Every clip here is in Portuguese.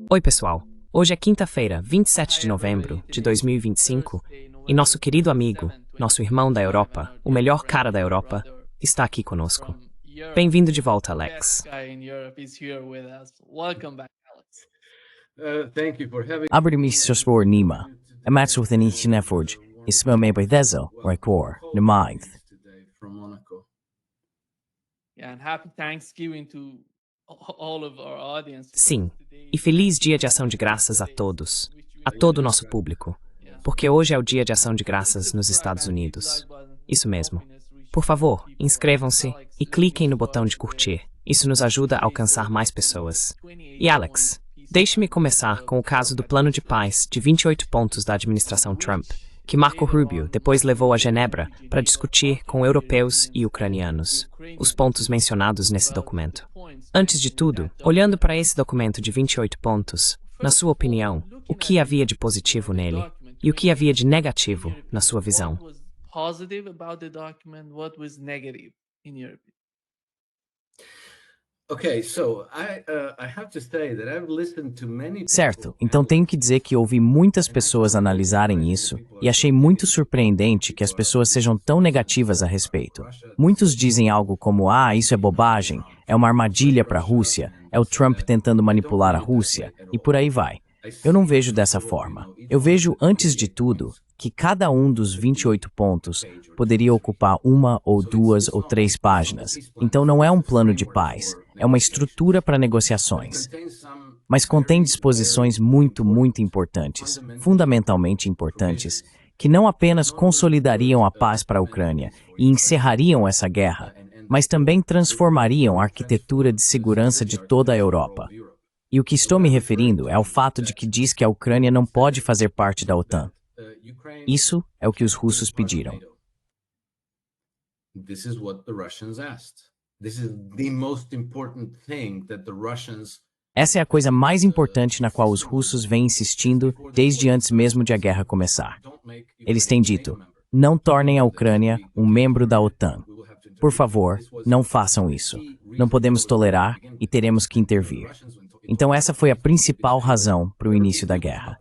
Oi, pessoal. Hoje é quinta-feira, 27 de novembro de 2025, e nosso querido amigo, nosso irmão da Europa, o melhor cara da Europa, está aqui conosco. Bem-vindo de volta, Alex. Administrator Nima, Amatsu with an each effort, is me by Dezo, or core, the mind. And happy Thanksgiving to all of our audience. Sim, e feliz Dia de Ação de Graças a todos, a todo o nosso público, porque hoje é o Dia de Ação de Graças nos Estados Unidos. Isso mesmo. Por favor, inscrevam-se e cliquem no botão de curtir. Isso nos ajuda a alcançar mais pessoas. E Alex, deixe-me começar com o caso do Plano de Paz de 28 pontos da administração Trump, que Marco Rubio depois levou a Genebra para discutir com europeus e ucranianos, os pontos mencionados nesse documento. Antes de tudo, olhando para esse documento de 28 pontos, na sua opinião, o que havia de positivo nele e o que havia de negativo na sua visão? Certo, então tenho que dizer que ouvi muitas pessoas analisarem isso e achei muito surpreendente que as pessoas sejam tão negativas a respeito. Muitos dizem algo como, isso é bobagem, é uma armadilha para a Rússia, é o Trump tentando manipular a Rússia, e por aí vai. Eu não vejo dessa forma. Eu vejo, antes de tudo, que cada um dos 28 pontos poderia ocupar 1 ou 2 ou 3 páginas. Então não é um plano de paz, é uma estrutura para negociações. Mas contém disposições muito importantes, fundamentalmente importantes, que não apenas consolidariam a paz para a Ucrânia e encerrariam essa guerra, mas também transformariam a arquitetura de segurança de toda a Europa. E o que estou me referindo é ao fato de que diz que a Ucrânia não pode fazer parte da OTAN. Isso é o que os russos pediram. Essa é a coisa mais importante na qual os russos vêm insistindo desde antes mesmo de a guerra começar. Eles têm dito, não tornem a Ucrânia um membro da OTAN. Por favor, não façam isso. Não podemos tolerar e teremos que intervir. Então essa foi a principal razão para o início da guerra.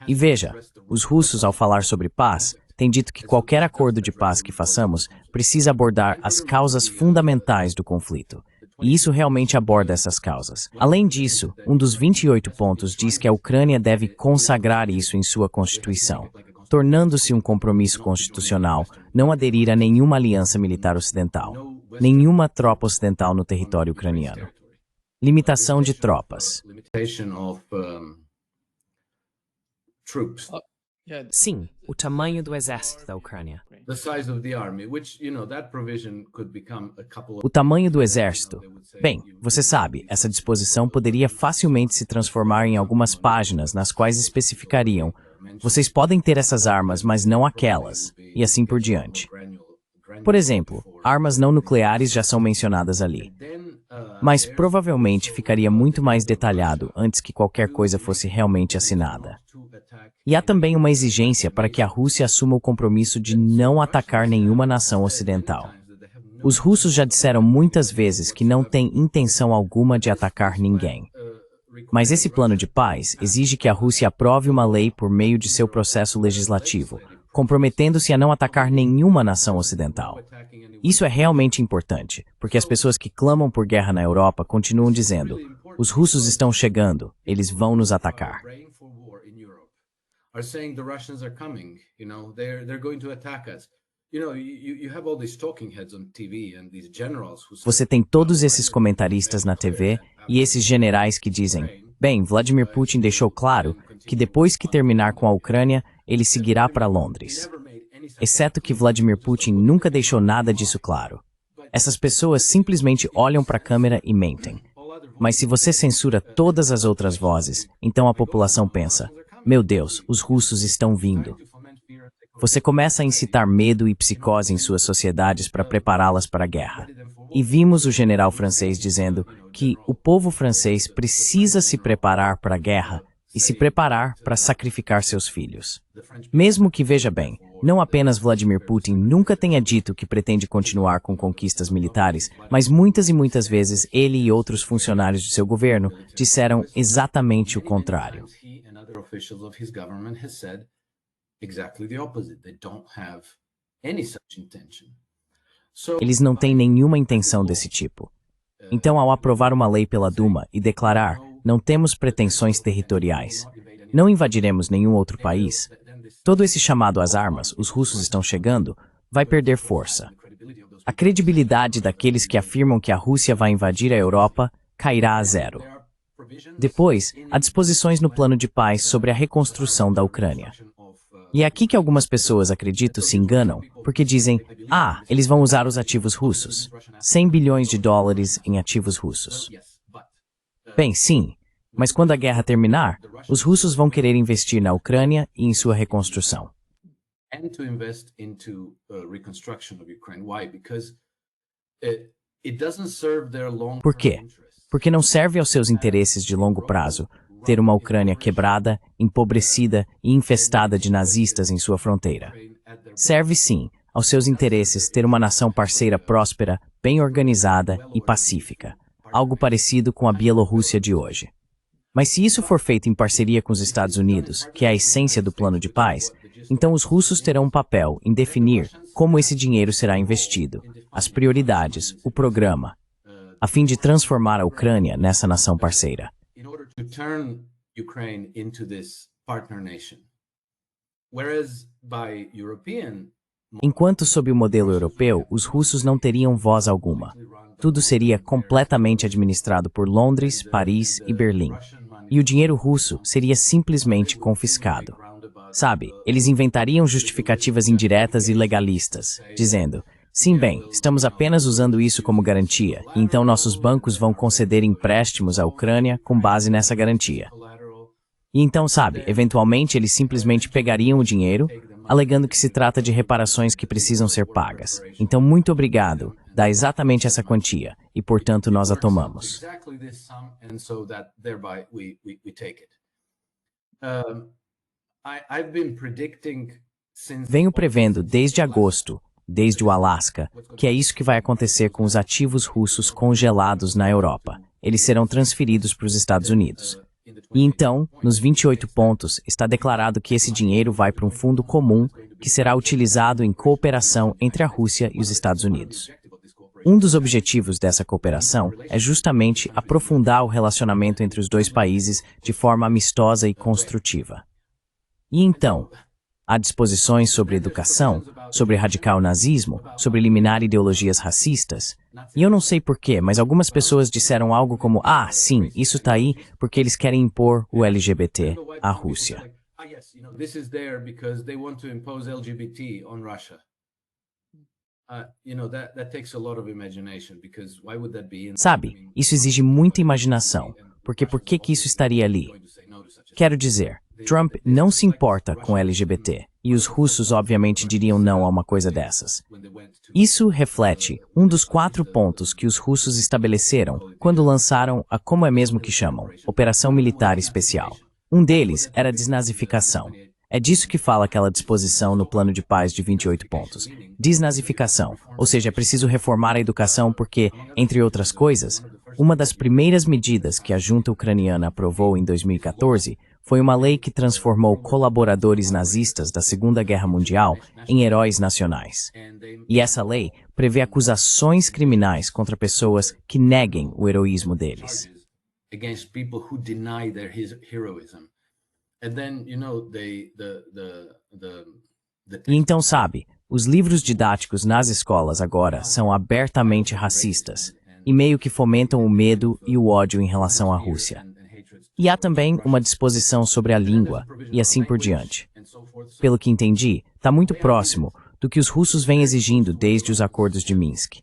E veja, os russos, ao falar sobre paz, têm dito que qualquer acordo de paz que façamos precisa abordar as causas fundamentais do conflito. E isso realmente aborda essas causas. Além disso, um dos 28 pontos diz que a Ucrânia deve consagrar isso em sua Constituição, tornando-se um compromisso constitucional não aderir a nenhuma aliança militar ocidental, nenhuma tropa ocidental no território ucraniano. Limitação de tropas. Sim, o tamanho do exército da Ucrânia. O tamanho do exército. Bem, você sabe, essa disposição poderia facilmente se transformar em algumas páginas nas quais especificariam: vocês podem ter essas armas, mas não aquelas, e assim por diante. Por exemplo, armas não nucleares já são mencionadas ali. Mas provavelmente ficaria muito mais detalhado antes que qualquer coisa fosse realmente assinada. E há também uma exigência para que a Rússia assuma o compromisso de não atacar nenhuma nação ocidental. Os russos já disseram muitas vezes que não têm intenção alguma de atacar ninguém. Mas esse plano de paz exige que a Rússia aprove uma lei por meio de seu processo legislativo, comprometendo-se a não atacar nenhuma nação ocidental. Isso é realmente importante, porque as pessoas que clamam por guerra na Europa continuam dizendo: os russos estão chegando, eles vão nos atacar. Você tem todos esses comentaristas na TV e esses generais que dizem: bem, Vladimir Putin deixou claro que depois que terminar com a Ucrânia, ele seguirá para Londres. Exceto que Vladimir Putin nunca deixou nada disso claro. Essas pessoas simplesmente olham para a câmera e mentem. Mas se você censura todas as outras vozes, então a população pensa: meu Deus, os russos estão vindo. Você começa a incitar medo e psicose em suas sociedades para prepará-las para a guerra. E vimos o general francês dizendo que o povo francês precisa se preparar para a guerra e se preparar para sacrificar seus filhos. Mesmo que, veja bem, não apenas Vladimir Putin nunca tenha dito que pretende continuar com conquistas militares, mas muitas e muitas vezes ele e outros funcionários de seu governo disseram exatamente o contrário. Eles não têm nenhuma intenção desse tipo. Então, ao aprovar uma lei pela Duma e declarar, não temos pretensões territoriais, não invadiremos nenhum outro país, todo esse chamado às armas, os russos estão chegando, vai perder força. A credibilidade daqueles que afirmam que a Rússia vai invadir a Europa cairá a zero. Depois, há disposições no plano de paz sobre a reconstrução da Ucrânia. E é aqui que algumas pessoas, acredito, se enganam, porque dizem, eles vão usar os ativos russos. 100 bilhões de dólares em ativos russos. Bem, sim, mas quando a guerra terminar, os russos vão querer investir na Ucrânia e em sua reconstrução. Por quê? Porque não serve aos seus interesses de longo prazo ter uma Ucrânia quebrada, empobrecida e infestada de nazistas em sua fronteira. Serve sim aos seus interesses ter uma nação parceira próspera, bem organizada e pacífica, algo parecido com a Bielorrússia de hoje. Mas se isso for feito em parceria com os Estados Unidos, que é a essência do plano de paz, então os russos terão um papel em definir como esse dinheiro será investido, as prioridades, o programa, a fim de transformar a Ucrânia nessa nação parceira. Enquanto sob o modelo europeu, os russos não teriam voz alguma. Tudo seria completamente administrado por Londres, Paris e Berlim. E o dinheiro russo seria simplesmente confiscado. Sabe, eles inventariam justificativas indiretas e legalistas, dizendo, sim, bem, estamos apenas usando isso como garantia, e então nossos bancos vão conceder empréstimos à Ucrânia com base nessa garantia. E então, sabe, eventualmente eles simplesmente pegariam o dinheiro, alegando que se trata de reparações que precisam ser pagas. Então, muito obrigado, dá exatamente essa quantia, e portanto nós a tomamos. Venho prevendo desde agosto, desde o Alasca, que é isso que vai acontecer com os ativos russos congelados na Europa. Eles serão transferidos para os Estados Unidos. E então, nos 28 pontos, está declarado que esse dinheiro vai para um fundo comum que será utilizado em cooperação entre a Rússia e os Estados Unidos. Um dos objetivos dessa cooperação é justamente aprofundar o relacionamento entre os dois países de forma amistosa e construtiva. E então, há disposições sobre educação, sobre radical nazismo, sobre eliminar ideologias racistas. E eu não sei porquê, mas algumas pessoas disseram algo como, sim, isso está aí porque eles querem impor o LGBT à Rússia. Sabe, isso exige muita imaginação, porque por que isso estaria ali? Quero dizer, Trump não se importa com LGBT, e os russos obviamente diriam não a uma coisa dessas. Isso reflete um dos 4 pontos que os russos estabeleceram quando lançaram a como é mesmo que chamam, Operação Militar Especial. Um deles era a desnazificação. É disso que fala aquela disposição no plano de paz de 28 pontos. Desnazificação, ou seja, é preciso reformar a educação porque, entre outras coisas, uma das primeiras medidas que a junta ucraniana aprovou em 2014 foi uma lei que transformou colaboradores nazistas da Segunda Guerra Mundial em heróis nacionais. E essa lei prevê acusações criminais contra pessoas que neguem o heroísmo deles. E então, sabe, os livros didáticos nas escolas agora são abertamente racistas e meio que fomentam o medo e o ódio em relação à Rússia. E há também uma disposição sobre a língua, e assim por diante. Pelo que entendi, está muito próximo do que os russos vêm exigindo desde os acordos de Minsk.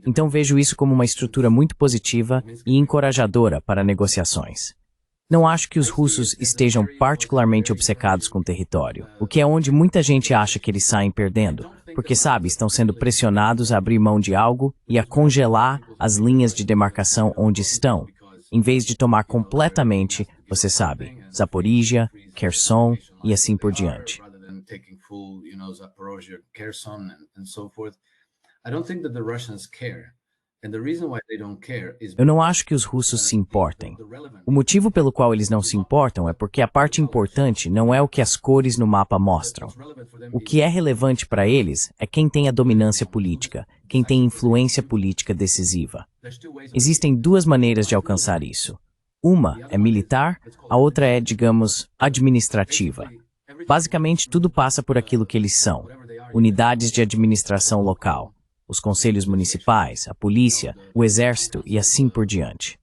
Então vejo isso como uma estrutura muito positiva e encorajadora para negociações. Não acho que os russos estejam particularmente obcecados com o território, o que é onde muita gente acha que eles saem perdendo, porque, sabe, estão sendo pressionados a abrir mão de algo e a congelar as linhas de demarcação onde estão, em vez de tomar completamente, você sabe, Zaporíjia, Kherson e assim por diante. Mariupol, Zaporozhye, Kherson, and so forth. I don't think that the Russians care. And the reason why they don't care is Eu não acho que os russos se importem. O motivo pelo qual eles não se importam é porque a parte importante não é o que as cores no mapa mostram. O que é relevante para eles é quem tem a dominância política, quem tem influência política decisiva. Existem duas maneiras de alcançar isso. Uma é militar, a outra é, digamos, administrativa. Basicamente, tudo passa por aquilo que eles são: unidades de administração local, os conselhos municipais, a polícia, o exército e assim por diante.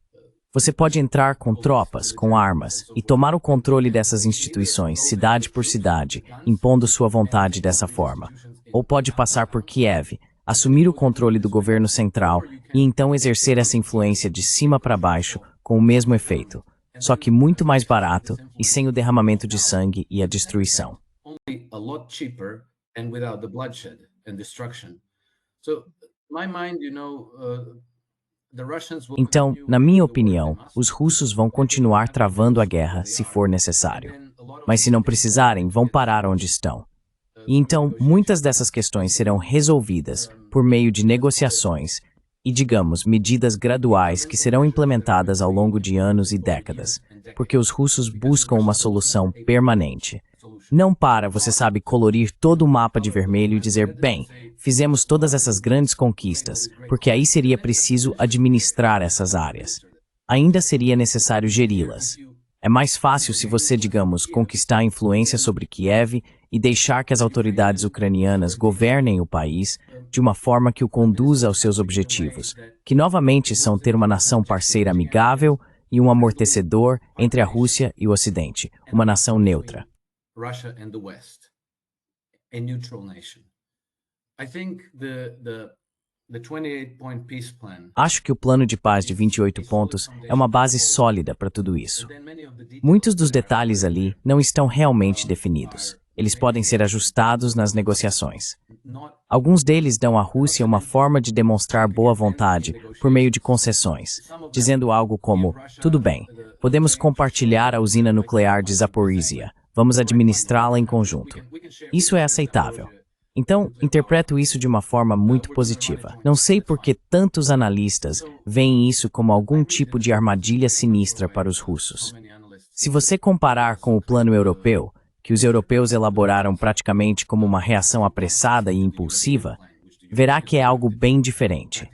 Você pode entrar com tropas, com armas, e tomar o controle dessas instituições, cidade por cidade, impondo sua vontade dessa forma. Ou pode passar por Kiev, assumir o controle do governo central e então exercer essa influência de cima para baixo com o mesmo efeito, só que muito mais barato e sem o derramamento de sangue e a destruição. Então, na minha opinião, os russos vão continuar travando a guerra se for necessário. Mas se não precisarem, vão parar onde estão. E então, muitas dessas questões serão resolvidas por meio de negociações e, digamos, medidas graduais que serão implementadas ao longo de anos e décadas, porque os russos buscam uma solução permanente. Não para, você sabe, colorir todo o mapa de vermelho e dizer, bem, fizemos todas essas grandes conquistas, porque aí seria preciso administrar essas áreas. Ainda seria necessário geri-las. É mais fácil se você, digamos, conquistar a influência sobre Kiev e deixar que as autoridades ucranianas governem o país de uma forma que o conduza aos seus objetivos, que novamente são ter uma nação parceira amigável e um amortecedor entre a Rússia e o Ocidente, uma nação neutra. Russia and the West, a neutral nation. I think the 28-point peace plan. Acho que o plano de paz de 28 pontos é uma base sólida para tudo isso. Muitos dos detalhes ali não estão realmente definidos. Eles podem ser ajustados nas negociações. Alguns deles dão à Rússia uma forma de demonstrar boa vontade por meio de concessões, dizendo algo como, tudo bem, podemos compartilhar a usina nuclear de Zaporizhia. Vamos administrá-la em conjunto. Isso é aceitável. Então, interpreto isso de uma forma muito positiva. Não sei por que tantos analistas veem isso como algum tipo de armadilha sinistra para os russos. Se você comparar com o plano europeu, que os europeus elaboraram praticamente como uma reação apressada e impulsiva, verá que é algo bem diferente.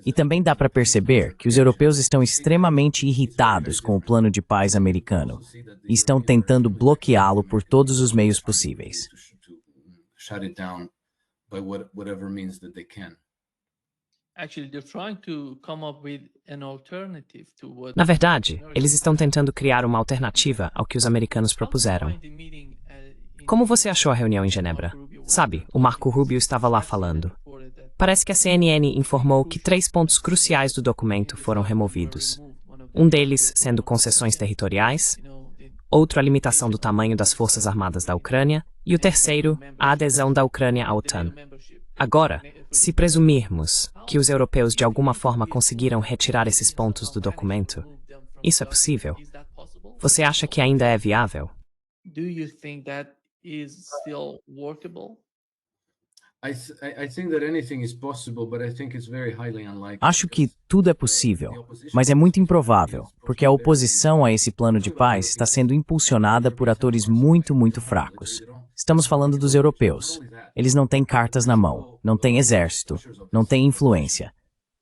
E também dá para perceber que os europeus estão extremamente irritados com o plano de paz americano e estão tentando bloqueá-lo por todos os meios possíveis. Na verdade, eles estão tentando criar uma alternativa ao que os americanos propuseram. Como você achou a reunião em Genebra? Sabe, o Marco Rubio estava lá falando. Parece que a CNN informou que 3 pontos cruciais do documento foram removidos. Um deles sendo concessões territoriais, outro a limitação do tamanho das forças armadas da Ucrânia e o terceiro, a adesão da Ucrânia à OTAN. Agora, se presumirmos que os europeus de alguma forma conseguiram retirar esses pontos do documento, isso é possível? Você acha que ainda é viável? Acho que tudo é possível, mas é muito improvável, porque a oposição a esse plano de paz está sendo impulsionada por atores muito fracos. Estamos falando dos europeus. Eles não têm cartas na mão, não têm exército, não têm influência.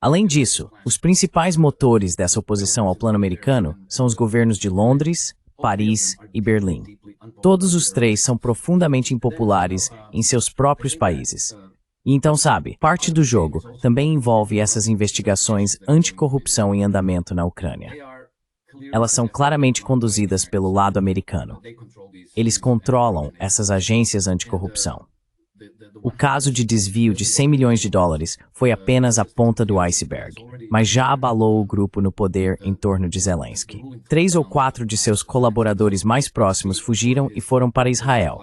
Além disso, os principais motores dessa oposição ao plano americano são os governos de Londres, Paris e Berlim. Todos os três são profundamente impopulares em seus próprios países. E então, sabe, parte do jogo também envolve essas investigações anticorrupção em andamento na Ucrânia. Elas são claramente conduzidas pelo lado americano. Eles controlam essas agências anticorrupção. O caso de desvio de 100 milhões de dólares foi apenas a ponta do iceberg, mas já abalou o grupo no poder em torno de Zelensky. 3 ou 4 de seus colaboradores mais próximos fugiram e foram para Israel.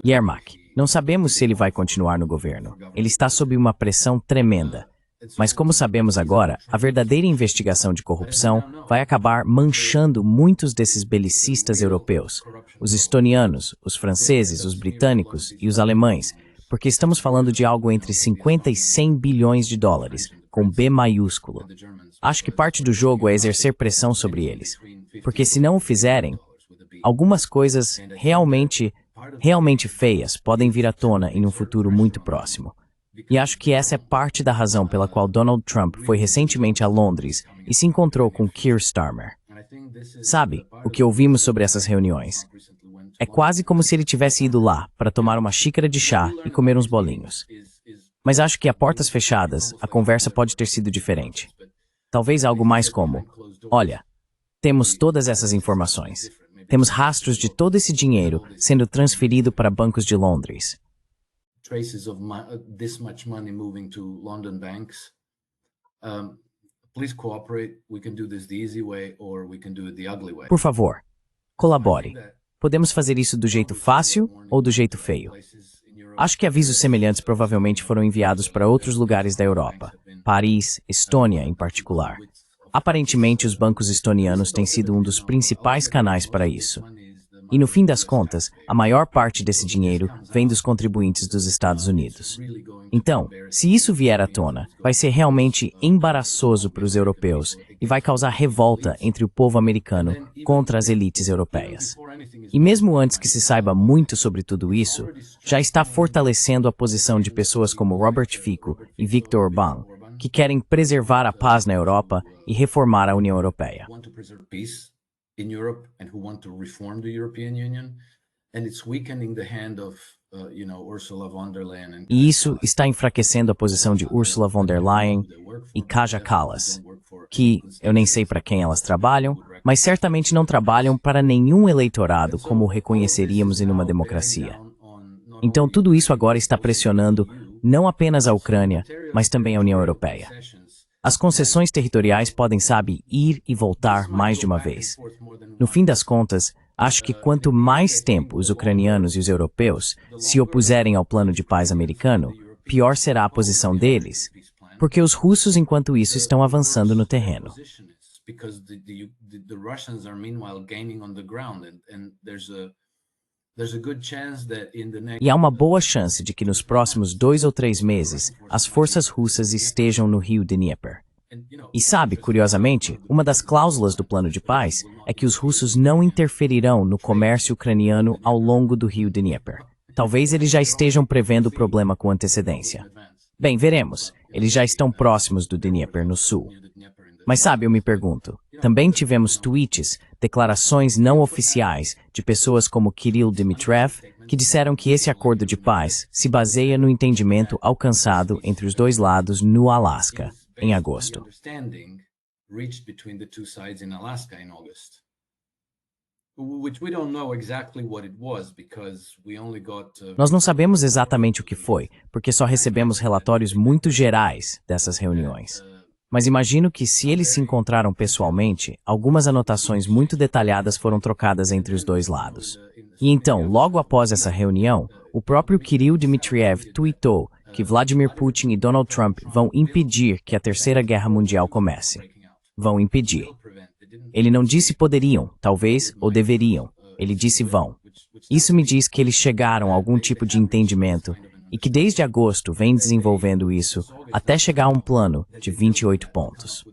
Yermak, não sabemos se ele vai continuar no governo. Ele está sob uma pressão tremenda. Mas como sabemos agora, a verdadeira investigação de corrupção vai acabar manchando muitos desses belicistas europeus, os estonianos, os franceses, os britânicos e os alemães, porque estamos falando de algo entre 50 e 100 bilhões de dólares, com B maiúsculo. Acho que parte do jogo é exercer pressão sobre eles, porque se não o fizerem, algumas coisas realmente feias podem vir à tona em um futuro muito próximo. E acho que essa é parte da razão pela qual Donald Trump foi recentemente a Londres e se encontrou com Keir Starmer. Sabe, o que ouvimos sobre essas reuniões? É quase como se ele tivesse ido lá para tomar uma xícara de chá e comer uns bolinhos. Mas acho que a portas fechadas, a conversa pode ter sido diferente. Talvez algo mais como: olha, temos todas essas informações. Temos rastros de todo esse dinheiro sendo transferido para bancos de Londres. Traces of this much money moving to London banks. Please cooperate. We can do this the easy way or we can do it the ugly way. Por favor, colabore. Podemos fazer isso do jeito fácil ou do jeito feio. Acho que avisos semelhantes provavelmente foram enviados para outros lugares da Europa, Paris, Estônia em particular. Aparentemente, os bancos estonianos têm sido um dos principais canais para isso. E no fim das contas, a maior parte desse dinheiro vem dos contribuintes dos Estados Unidos. Então, se isso vier à tona, vai ser realmente embaraçoso para os europeus e vai causar revolta entre o povo americano contra as elites europeias. E mesmo antes que se saiba muito sobre tudo isso, já está fortalecendo a posição de pessoas como Robert Fico e Viktor Orbán, que querem preservar a paz na Europa e reformar a União Europeia. In Europe and who want to reform the European Union, and it's weakening the hand of, Ursula von der Leyen. E isso está enfraquecendo a posição de Ursula von der Leyen e Kaja Kallas, que eu nem sei para quem elas trabalham, mas certamente não trabalham para nenhum eleitorado como reconheceríamos em uma democracia. Então tudo isso agora está pressionando não apenas a Ucrânia, mas também a União Europeia. As concessões territoriais podem, ir e voltar mais de uma vez. No fim das contas, acho que quanto mais tempo os ucranianos e os europeus se opuserem ao plano de paz americano, pior será a posição deles, porque os russos, enquanto isso, estão avançando no terreno. E há uma boa chance de que nos próximos 2 ou 3 meses, as forças russas estejam no rio Dnieper. E curiosamente, uma das cláusulas do plano de paz é que os russos não interferirão no comércio ucraniano ao longo do rio Dnieper. Talvez eles já estejam prevendo o problema com antecedência. Bem, veremos. Eles já estão próximos do Dnieper no sul. Mas eu me pergunto, também tivemos tweets, declarações não oficiais de pessoas como Kirill Dmitriev, que disseram que esse acordo de paz se baseia no entendimento alcançado entre os dois lados no Alasca, em agosto. Nós não sabemos exatamente o que foi, porque só recebemos relatórios muito gerais dessas reuniões. Mas imagino que, se eles se encontraram pessoalmente, algumas anotações muito detalhadas foram trocadas entre os dois lados. E então, logo após essa reunião, o próprio Kirill Dmitriev tweetou que Vladimir Putin e Donald Trump vão impedir que a Terceira Guerra Mundial comece. Vão impedir. Ele não disse poderiam, talvez, ou deveriam. Ele disse vão. Isso me diz que eles chegaram a algum tipo de entendimento e que desde agosto vem desenvolvendo isso até chegar a um plano de 28 pontos.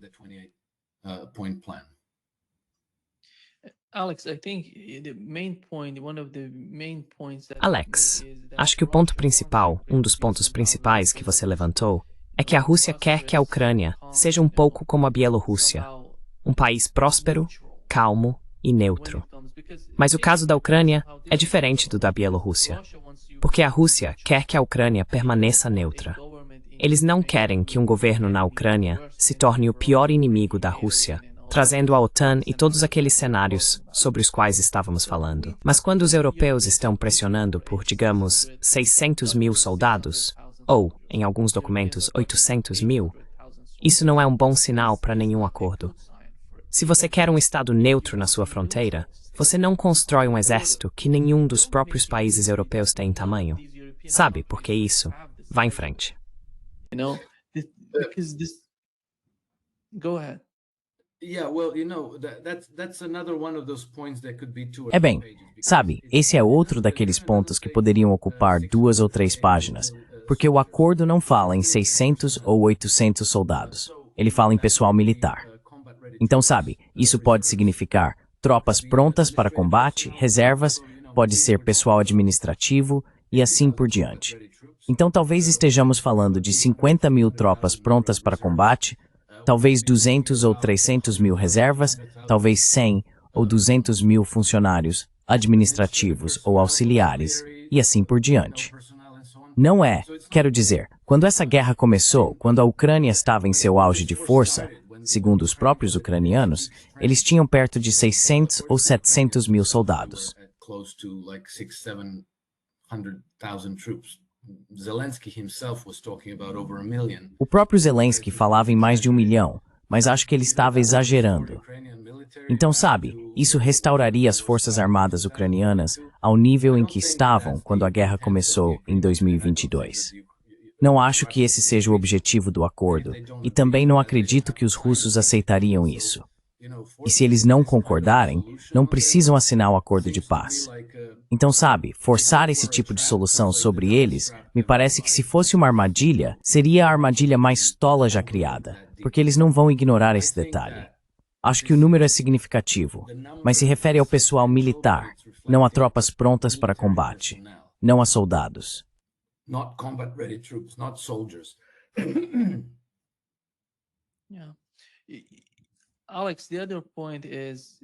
Alex, acho que o ponto principal, um dos pontos principais que você levantou, é que a Rússia quer que a Ucrânia seja um pouco como a Bielorrússia, um país próspero, calmo e neutro. Mas o caso da Ucrânia é diferente do da Bielorrússia, porque a Rússia quer que a Ucrânia permaneça neutra. Eles não querem que um governo na Ucrânia se torne o pior inimigo da Rússia, trazendo a OTAN e todos aqueles cenários sobre os quais estávamos falando. Mas quando os europeus estão pressionando por, digamos, 600 mil soldados, ou, em alguns documentos, 800 mil, isso não é um bom sinal para nenhum acordo. Se você quer um Estado neutro na sua fronteira, você não constrói um exército que nenhum dos próprios países europeus tem em tamanho. Sabe por que isso? Vá em frente. because this. Go ahead. Yeah, well, that's another one of those points that could be two or É bem, three pages, sabe, esse é outro daqueles pontos que poderiam ocupar 2 ou 3 páginas, porque o acordo não fala em 600 ou 800 soldados. Ele fala em pessoal militar. Então, sabe, isso pode significar tropas prontas para combate, reservas, pode ser pessoal administrativo e assim por diante. Então, talvez estejamos falando de 50 mil tropas prontas para combate, talvez 200 ou 300 mil reservas, talvez 100 ou 200 mil funcionários administrativos ou auxiliares, e assim por diante. Não é, quero dizer, quando essa guerra começou, quando a Ucrânia estava em seu auge de força, segundo os próprios ucranianos, eles tinham perto de 600 ou 700 mil soldados. O próprio Zelensky falava em mais de 1 milhão, mas acho que ele estava exagerando. Então, sabe, isso restauraria as forças armadas ucranianas ao nível em que estavam quando a guerra começou em 2022. Não acho que esse seja o objetivo do acordo, e também não acredito que os russos aceitariam isso. E se eles não concordarem, não precisam assinar o acordo de paz. Então, sabe, forçar esse tipo de solução sobre eles, me parece que se fosse uma armadilha, seria a armadilha mais tola já criada, porque eles não vão ignorar esse detalhe. Acho que o número é significativo, mas se refere ao pessoal militar, não a tropas prontas para combate, não a soldados. Not combat-ready troops, not soldiers. Yeah. Alex, the other point is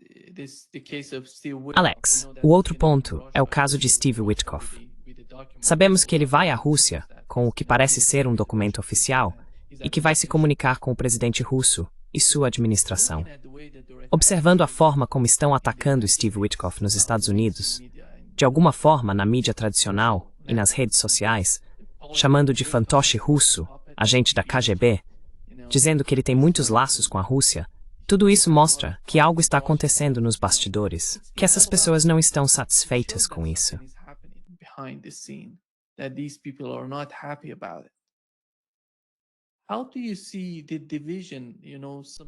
the case of Steve Witkoff. Alex, o outro ponto é o caso de Steve Witkoff. Sabemos que ele vai à Rússia com o que parece ser um documento oficial e que vai se comunicar com o presidente russo e sua administração. Observando a forma como estão atacando Steve Witkoff nos Estados Unidos, de alguma forma na mídia tradicional e nas redes sociais, chamando de fantoche russo, agente da KGB, dizendo que ele tem muitos laços com a Rússia, tudo isso mostra que algo está acontecendo nos bastidores, que essas pessoas não estão satisfeitas com isso.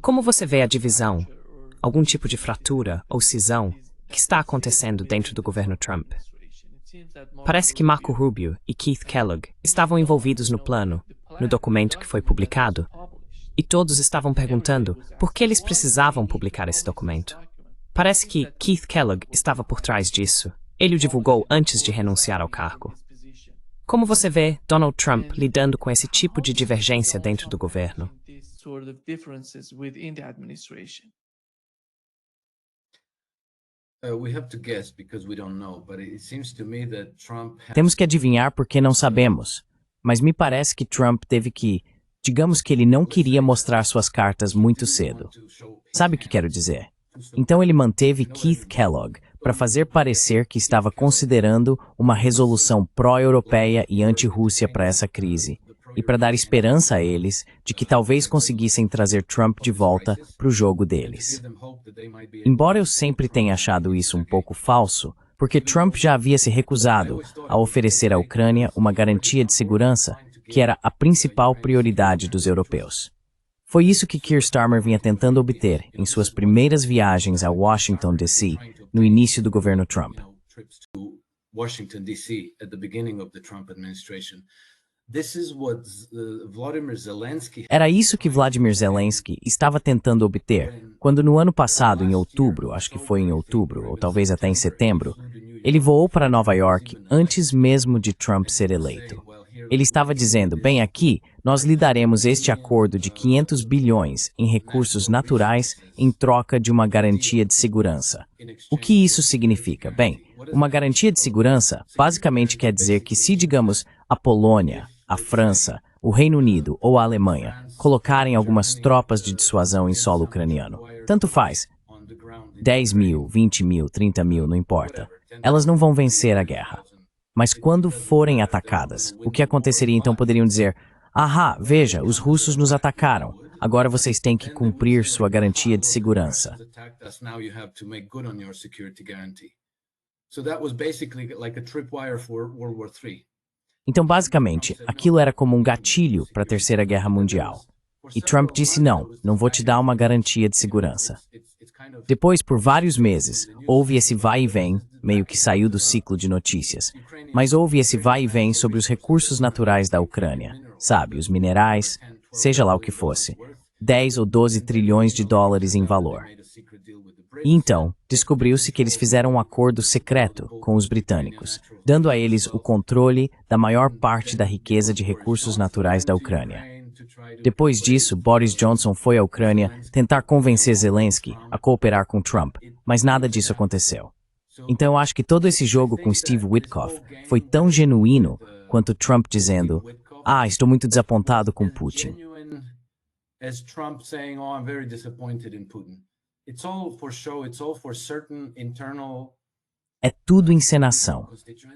Como você vê a divisão, algum tipo de fratura ou cisão que está acontecendo dentro do governo Trump? Parece que Marco Rubio e Keith Kellogg estavam envolvidos no plano, no documento que foi publicado, e todos estavam perguntando por que eles precisavam publicar esse documento. Parece que Keith Kellogg estava por trás disso. Ele o divulgou antes de renunciar ao cargo. Como você vê Donald Trump lidando com esse tipo de divergência dentro do governo? Temos que adivinhar porque não sabemos, mas me parece que Trump teve que, digamos que ele não queria mostrar suas cartas muito cedo. Sabe o que quero dizer? Então ele manteve Keith Kellogg para fazer parecer que estava considerando uma resolução pró-europeia e anti-Rússia para essa crise, e para dar esperança a eles de que talvez conseguissem trazer Trump de volta para o jogo deles. Embora eu sempre tenha achado isso um pouco falso, porque Trump já havia se recusado a oferecer à Ucrânia uma garantia de segurança que era a principal prioridade dos europeus. Foi isso que Keir Starmer vinha tentando obter em suas primeiras viagens a Washington, D.C., no início do governo Trump. Era isso que Vladimir Zelensky estava tentando obter quando no ano passado, em outubro, acho que foi em outubro, ou talvez até em setembro, ele voou para Nova York antes mesmo de Trump ser eleito. Ele estava dizendo, bem aqui, nós lhe daremos este acordo de 500 bilhões em recursos naturais em troca de uma garantia de segurança. O que isso significa? Bem, uma garantia de segurança basicamente quer dizer que se, digamos, a Polônia, a França, o Reino Unido ou a Alemanha colocarem algumas tropas de dissuasão em solo ucraniano, tanto faz, 10 mil, 20 mil, 30 mil, não importa, elas não vão vencer a guerra. Mas quando forem atacadas, o que aconteceria então? Poderiam dizer, ahá, veja, os russos nos atacaram, agora vocês têm que cumprir sua garantia de segurança. Então, basicamente, aquilo era como um gatilho para a Terceira Guerra Mundial. E Trump disse não vou te dar uma garantia de segurança. Depois, por vários meses, houve esse vai e vem, meio que saiu do ciclo de notícias, mas houve esse vai e vem sobre os recursos naturais da Ucrânia, sabe, os minerais, seja lá o que fosse, 10 ou 12 trilhões de dólares em valor. E então, descobriu-se que eles fizeram um acordo secreto com os britânicos, dando a eles o controle da maior parte da riqueza de recursos naturais da Ucrânia. Depois disso, Boris Johnson foi à Ucrânia tentar convencer Zelensky a cooperar com Trump, mas nada disso aconteceu. Então eu acho que todo esse jogo com Steve Witkoff foi tão genuíno quanto Trump dizendo, estou muito desapontado com Putin. As Trump saying, I'm very disappointed in Putin. It's all for show, it's all for certain internal. É tudo encenação.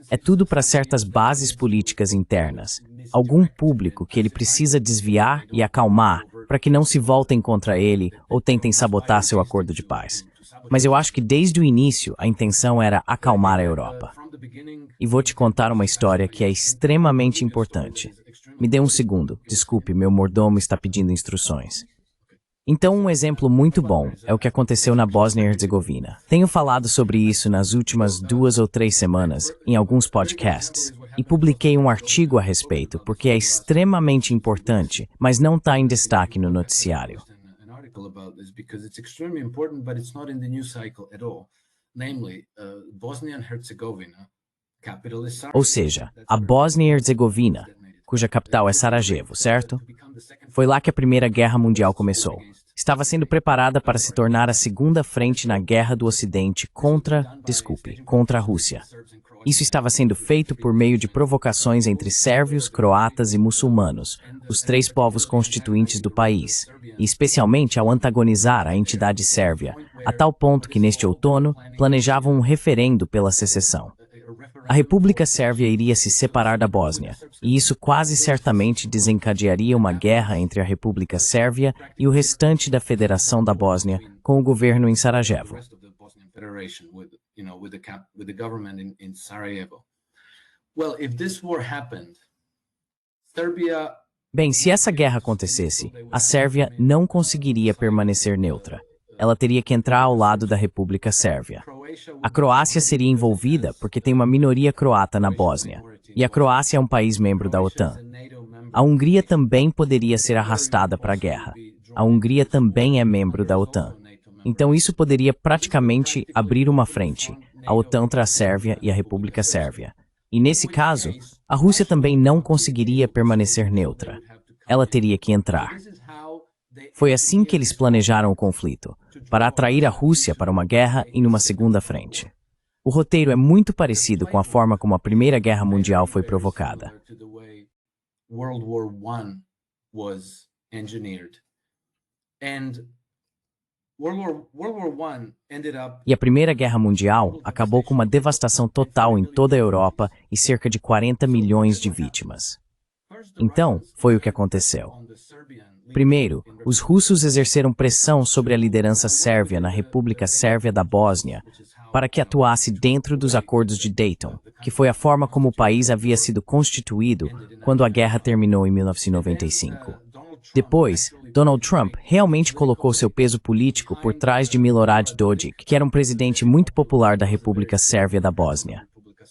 É tudo para certas bases políticas internas. Algum público que ele precisa desviar e acalmar para que não se voltem contra ele ou tentem sabotar seu acordo de paz. Mas eu acho que desde o início a intenção era acalmar a Europa. E vou te contar uma história que é extremamente importante. Me dê um segundo. Desculpe, meu mordomo está pedindo instruções. Então, um exemplo muito bom é o que aconteceu na Bósnia e Herzegovina. Tenho falado sobre isso nas últimas 2 ou 3 semanas em alguns podcasts e publiquei um artigo a respeito porque é extremamente importante, mas não está em destaque no noticiário. Ou seja, a Bósnia e Herzegovina, cuja capital é Sarajevo, certo? Foi lá que a Primeira Guerra Mundial começou. Estava sendo preparada para se tornar a segunda frente na Guerra do Ocidente contra a Rússia. Isso estava sendo feito por meio de provocações entre sérvios, croatas e muçulmanos, os 3 povos constituintes do país, e especialmente ao antagonizar a entidade sérvia, a tal ponto que neste outono planejavam um referendo pela secessão. A República Sérvia iria se separar da Bósnia, e isso quase certamente desencadearia uma guerra entre a República Sérvia e o restante da Federação da Bósnia com o governo em Sarajevo. Bem, se essa guerra acontecesse, a Sérvia não conseguiria permanecer neutra. Ela teria que entrar ao lado da República Sérvia. A Croácia seria envolvida porque tem uma minoria croata na Bósnia, e a Croácia é um país membro da OTAN. A Hungria também poderia ser arrastada para a guerra. A Hungria também é membro da OTAN. Então isso poderia praticamente abrir uma frente, a OTAN contra a Sérvia e a República Sérvia. E nesse caso, a Rússia também não conseguiria permanecer neutra. Ela teria que entrar. Foi assim que eles planejaram o conflito, para atrair a Rússia para uma guerra em uma segunda frente. O roteiro é muito parecido com a forma como a Primeira Guerra Mundial foi provocada. E a Primeira Guerra Mundial acabou com uma devastação total em toda a Europa e cerca de 40 milhões de vítimas. Então, foi o que aconteceu. Primeiro, os russos exerceram pressão sobre a liderança sérvia na República Sérvia da Bósnia para que atuasse dentro dos acordos de Dayton, que foi a forma como o país havia sido constituído quando a guerra terminou em 1995. Depois, Donald Trump realmente colocou seu peso político por trás de Milorad Dodik, que era um presidente muito popular da República Sérvia da Bósnia.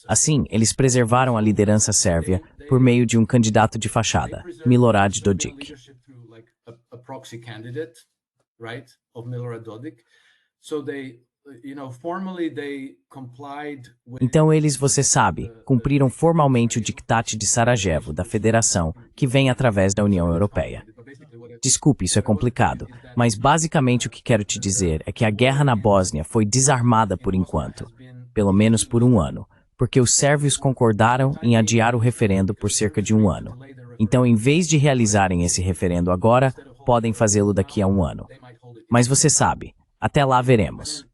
Assim, eles preservaram a liderança sérvia por meio de um candidato de fachada, Milorad Dodik. Então eles, você sabe, cumpriram formalmente o diktat de Sarajevo, da Federação, que vem através da União Europeia. Desculpe, isso é complicado, mas basicamente o que quero te dizer é que a guerra na Bósnia foi desarmada por enquanto, pelo menos por 1 ano, porque os sérvios concordaram em adiar o referendo por cerca de 1 ano. Então, em vez de realizarem esse referendo agora, podem fazê-lo daqui a 1 ano. Mas você sabe, até lá veremos.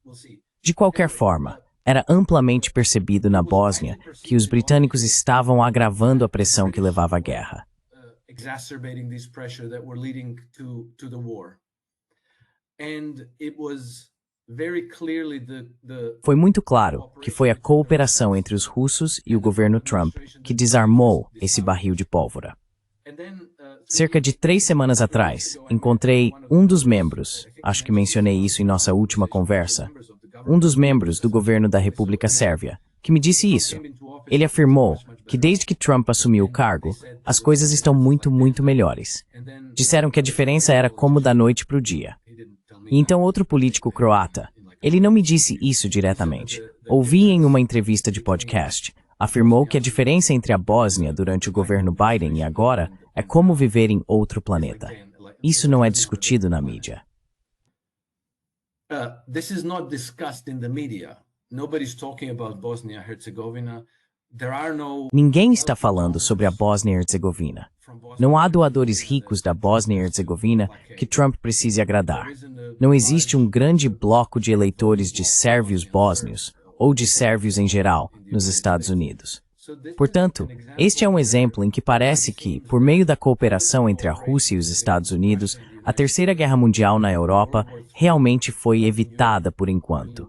De qualquer forma, era amplamente percebido na Bósnia que os britânicos estavam agravando a pressão que levava à guerra. Foi muito claro que foi a cooperação entre os russos e o governo Trump que desarmou esse barril de pólvora. Cerca de 3 semanas atrás, encontrei um dos membros, acho que mencionei isso em nossa última conversa, um dos membros do governo da República Sérvia, que me disse isso. Ele afirmou que desde que Trump assumiu o cargo, as coisas estão muito, muito melhores. Disseram que a diferença era como da noite para o dia. E então outro político croata, ele não me disse isso diretamente. Ouvi em uma entrevista de podcast, afirmou que a diferença entre a Bósnia durante o governo Biden e agora é como viver em outro planeta. Isso não é discutido na mídia. This is not discussed in the media. Nobody's talking about Bosnia-Herzegovina. Ninguém está falando sobre a Bósnia e Herzegovina. Não há doadores ricos da Bósnia e Herzegovina que Trump precise agradar. Não existe um grande bloco de eleitores de sérvios bósnios, ou de sérvios em geral, nos Estados Unidos. Portanto, este é um exemplo em que parece que, por meio da cooperação entre a Rússia e os Estados Unidos, a Terceira Guerra Mundial na Europa realmente foi evitada por enquanto.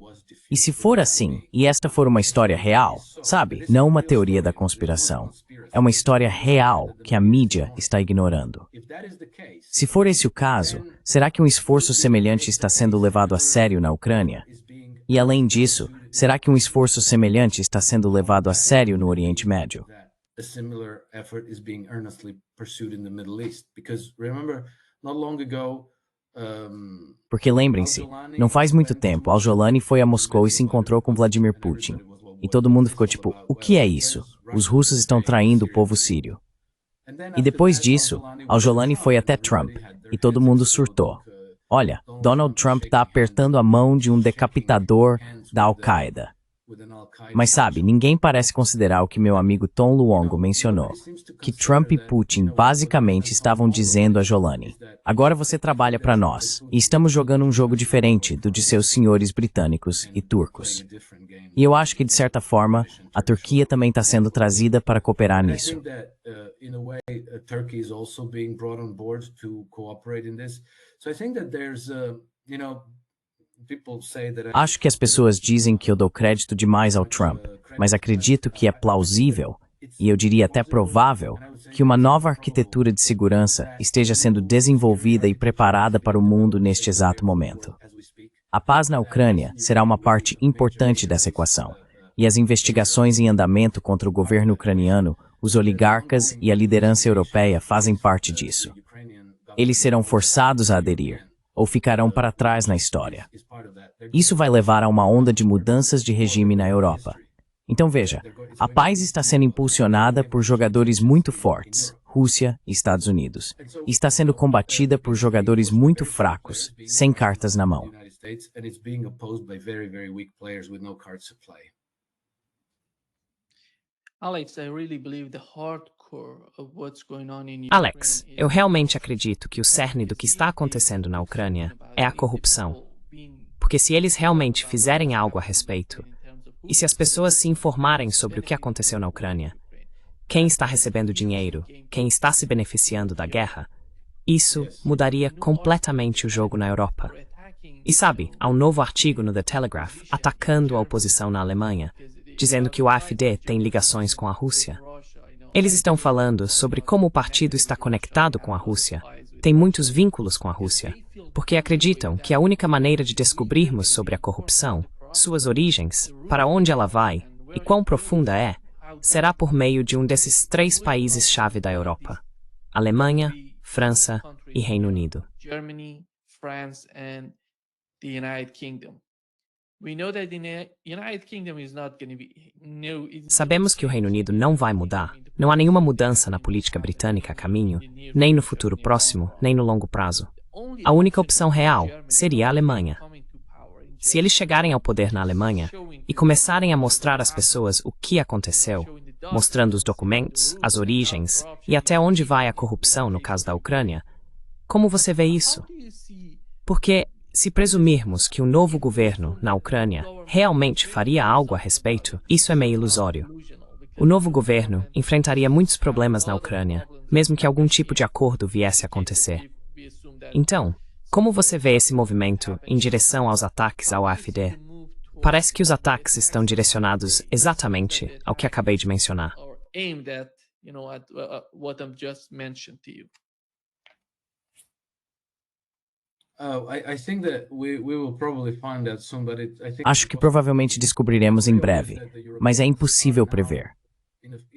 E se for assim, e esta for uma história real, sabe, não uma teoria da conspiração, é uma história real que a mídia está ignorando. Se for esse o caso, será que um esforço semelhante está sendo levado a sério na Ucrânia? E além disso, será que um esforço semelhante está sendo levado a sério no Oriente Médio? Porque lembrem-se, não faz muito tempo, Al-Jolani foi a Moscou e se encontrou com Vladimir Putin. E todo mundo ficou tipo, o que é isso? Os russos estão traindo o povo sírio. E depois disso, Al-Jolani foi até Trump, e todo mundo surtou. Olha, Donald Trump está apertando a mão de um decapitador da Al-Qaeda. Mas sabe, ninguém parece considerar o que meu amigo Tom Luongo mencionou, que Trump e Putin basicamente estavam dizendo a Jolani, agora você trabalha para nós, e estamos jogando um jogo diferente do de seus senhores britânicos e turcos. E eu acho que, de certa forma, a Turquia também está sendo trazida para cooperar nisso. Acho que as pessoas dizem que eu dou crédito demais ao Trump, mas acredito que é plausível, e eu diria até provável, que uma nova arquitetura de segurança esteja sendo desenvolvida e preparada para o mundo neste exato momento. A paz na Ucrânia será uma parte importante dessa equação, e as investigações em andamento contra o governo ucraniano, os oligarcas e a liderança europeia fazem parte disso. Eles serão forçados a aderir, ou ficarão para trás na história. Isso vai levar a uma onda de mudanças de regime na Europa. Então veja, a paz está sendo impulsionada por jogadores muito fortes, Rússia e Estados Unidos, e está sendo combatida por jogadores muito fracos, sem cartas na mão. Alex, eu realmente acredito que o cerne do que está acontecendo na Ucrânia é a corrupção. Porque se eles realmente fizerem algo a respeito, e se as pessoas se informarem sobre o que aconteceu na Ucrânia, quem está recebendo dinheiro, quem está se beneficiando da guerra, isso mudaria completamente o jogo na Europa. E sabe, há um novo artigo no The Telegraph atacando a oposição na Alemanha, dizendo que o AfD tem ligações com a Rússia. Eles estão falando sobre como o partido está conectado com a Rússia, tem muitos vínculos com a Rússia, porque acreditam que a única maneira de descobrirmos sobre a corrupção, suas origens, para onde ela vai e quão profunda é, será por meio de um desses 3 países-chave da Europa: Alemanha, França e Reino Unido. Sabemos que o Reino Unido não vai mudar. Não há nenhuma mudança na política britânica a caminho, nem no futuro próximo, nem no longo prazo. A única opção real seria a Alemanha. Se eles chegarem ao poder na Alemanha e começarem a mostrar às pessoas o que aconteceu, mostrando os documentos, as origens e até onde vai a corrupção no caso da Ucrânia, como você vê isso? Porque se presumirmos que o novo governo na Ucrânia realmente faria algo a respeito, isso é meio ilusório. O novo governo enfrentaria muitos problemas na Ucrânia, mesmo que algum tipo de acordo viesse a acontecer. Então, Como você vê esse movimento em direção aos ataques ao AfD? Parece que os ataques estão direcionados exatamente ao que acabei de mencionar. Acho que provavelmente descobriremos em breve, mas é impossível prever.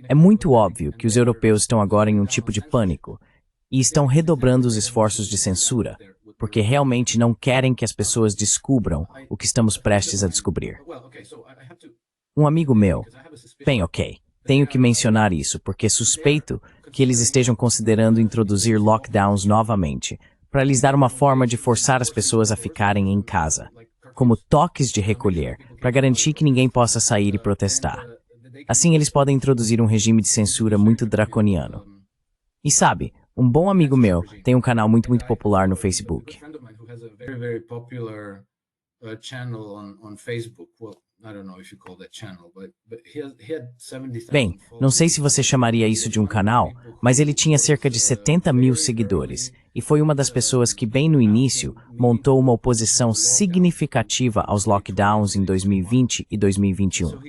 É muito óbvio que os europeus estão agora em um tipo de pânico e estão redobrando os esforços de censura, porque realmente não querem que as pessoas descubram o que estamos prestes a descobrir. Um amigo meu... Bem, ok, tenho que mencionar isso, porque suspeito que eles estejam considerando introduzir lockdowns novamente, para lhes dar uma forma de forçar as pessoas a ficarem em casa, como toques de recolher, para garantir que ninguém possa sair e protestar. Assim, eles podem introduzir um regime de censura muito draconiano. E sabe, um bom amigo meu tem um canal muito popular no Facebook. Bem, não sei se você chamaria isso de um canal, mas ele tinha cerca de 70 mil seguidores e foi uma das pessoas que, bem no início, montou uma oposição significativa aos lockdowns em 2020 e 2021.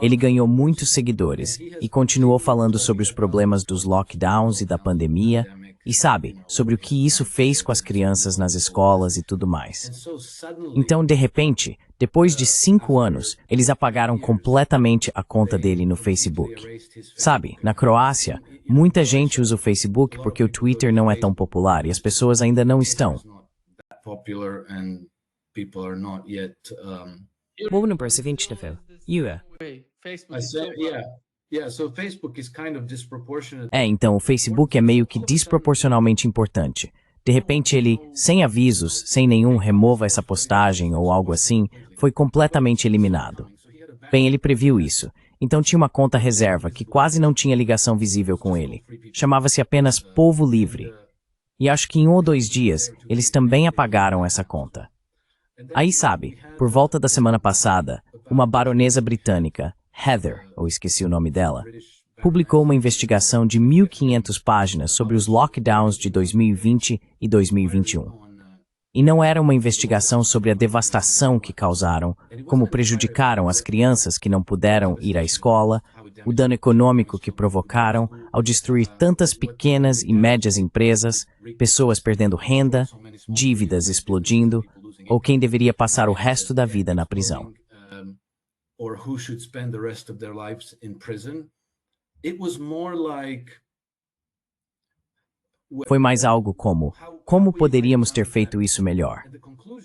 Ele ganhou muitos seguidores e continuou falando sobre os problemas dos lockdowns e da pandemia, e sabe, sobre o que isso fez com as crianças nas escolas e tudo mais. Então, de repente, depois de 5 anos, eles apagaram completamente a conta dele no Facebook. Sabe, na Croácia, muita gente usa o Facebook porque o Twitter não é tão popular e as pessoas ainda não estão. Então o Facebook é meio que desproporcionalmente importante. De repente ele, sem avisos, sem nenhum remova essa postagem ou algo assim, foi completamente eliminado. Bem, ele previu isso. Então tinha uma conta reserva que quase não tinha ligação visível com ele. Chamava-se apenas Povo Livre. E acho que em 1 ou 2 dias, eles também apagaram essa conta. Aí sabe, por volta da semana passada, uma baronesa britânica, Heather, ou esqueci o nome dela, publicou uma investigação de 1.500 páginas sobre os lockdowns de 2020 e 2021. E não era uma investigação sobre a devastação que causaram, como prejudicaram as crianças que não puderam ir à escola, o dano econômico que provocaram ao destruir tantas pequenas e médias empresas, pessoas perdendo renda, dívidas explodindo, ou quem deveria passar o resto da vida na prisão. Foi mais algo como poderíamos ter feito isso melhor?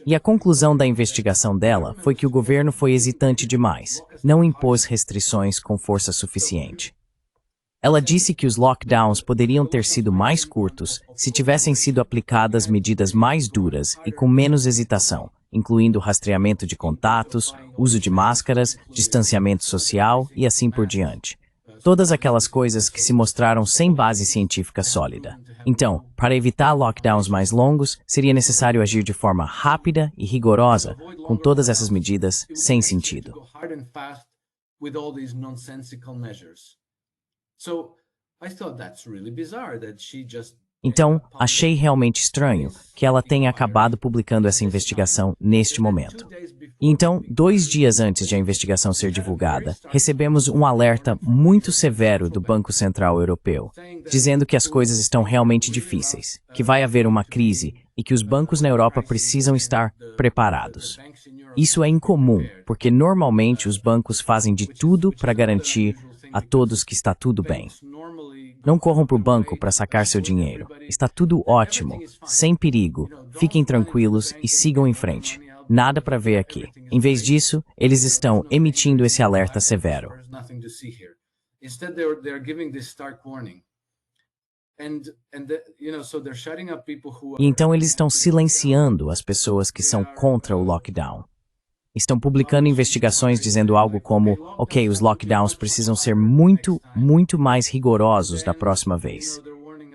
E a conclusão da investigação dela foi que o governo foi hesitante demais, não impôs restrições com força suficiente. Ela disse que os lockdowns poderiam ter sido mais curtos se tivessem sido aplicadas medidas mais duras e com menos hesitação, incluindo rastreamento de contatos, uso de máscaras, distanciamento social e assim por diante. Todas aquelas coisas que se mostraram sem base científica sólida. Então, para evitar lockdowns mais longos, seria necessário agir de forma rápida e rigorosa com todas essas medidas sem sentido. Então, achei realmente estranho que ela tenha acabado publicando essa investigação neste momento. E então, 2 dias antes de a investigação ser divulgada, recebemos um alerta muito severo do Banco Central Europeu, dizendo que as coisas estão realmente difíceis, que vai haver uma crise e que os bancos na Europa precisam estar preparados. Isso é incomum, porque normalmente os bancos fazem de tudo para garantir a todos que está tudo bem. Não corram para o banco para sacar seu dinheiro. Está tudo ótimo, sem perigo. Fiquem tranquilos e sigam em frente. Nada para ver aqui. Em vez disso, eles estão emitindo esse alerta severo. E então eles estão silenciando as pessoas que são contra o lockdown. Estão publicando investigações dizendo algo como, ok, os lockdowns precisam ser muito mais rigorosos da próxima vez.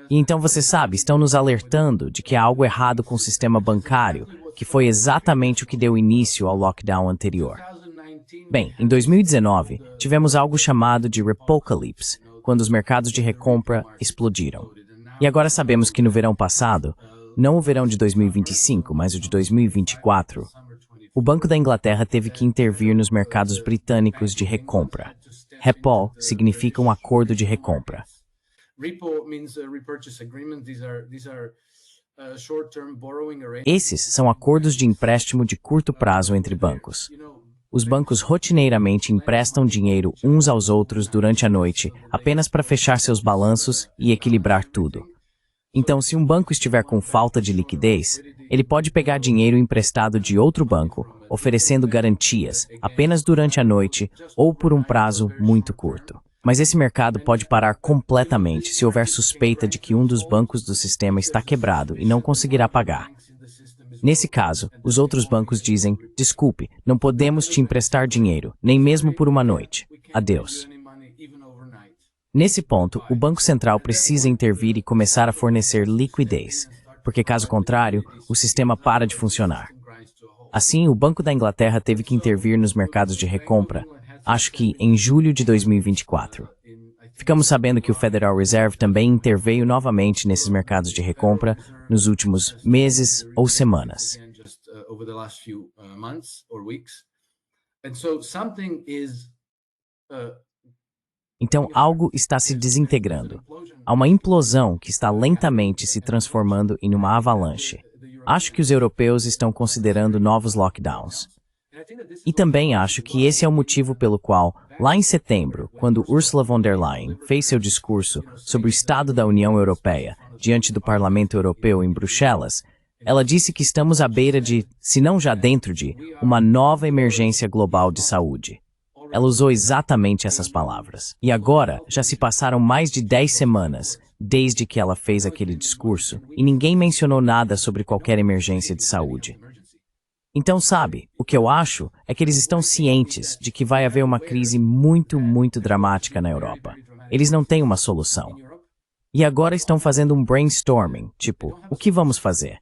E então você sabe, estão nos alertando de que há algo errado com o sistema bancário, que foi exatamente o que deu início ao lockdown anterior. Bem, em 2019, tivemos algo chamado de Repocalypse, quando os mercados de recompra explodiram. E agora sabemos que no verão passado, não o verão de 2025, mas o de 2024, o Banco da Inglaterra teve que intervir nos mercados britânicos de recompra. Repo significa um acordo de recompra. Esses são acordos de empréstimo de curto prazo entre bancos. Os bancos rotineiramente emprestam dinheiro uns aos outros durante a noite, apenas para fechar seus balanços e equilibrar tudo. Então, se um banco estiver com falta de liquidez, ele pode pegar dinheiro emprestado de outro banco, oferecendo garantias apenas durante a noite ou por um prazo muito curto. Mas esse mercado pode parar completamente se houver suspeita de que um dos bancos do sistema está quebrado e não conseguirá pagar. Nesse caso, os outros bancos dizem, desculpe, não podemos te emprestar dinheiro, nem mesmo por uma noite. Adeus. Nesse ponto, o Banco Central precisa intervir e começar a fornecer liquidez, porque caso contrário, o sistema para de funcionar. Assim, o Banco da Inglaterra teve que intervir nos mercados de recompra, acho que em julho de 2024. Ficamos sabendo que o Federal Reserve também interveio novamente nesses mercados de recompra nos últimos meses ou semanas. Então, algo está se desintegrando. Há uma implosão que está lentamente se transformando em uma avalanche. Acho que os europeus estão considerando novos lockdowns. E também acho que esse é o motivo pelo qual, lá em setembro, quando Ursula von der Leyen fez seu discurso sobre o estado da União Europeia diante do Parlamento Europeu em Bruxelas, ela disse que estamos à beira de, se não já dentro de, uma nova emergência global de saúde. Ela usou exatamente essas palavras. E agora, já se passaram mais de 10 semanas desde que ela fez aquele discurso e ninguém mencionou nada sobre qualquer emergência de saúde. Então, sabe, o que eu acho é que eles estão cientes de que vai haver uma crise muito, muito dramática na Europa. Eles não têm uma solução. E agora estão fazendo um brainstorming, tipo, o que vamos fazer?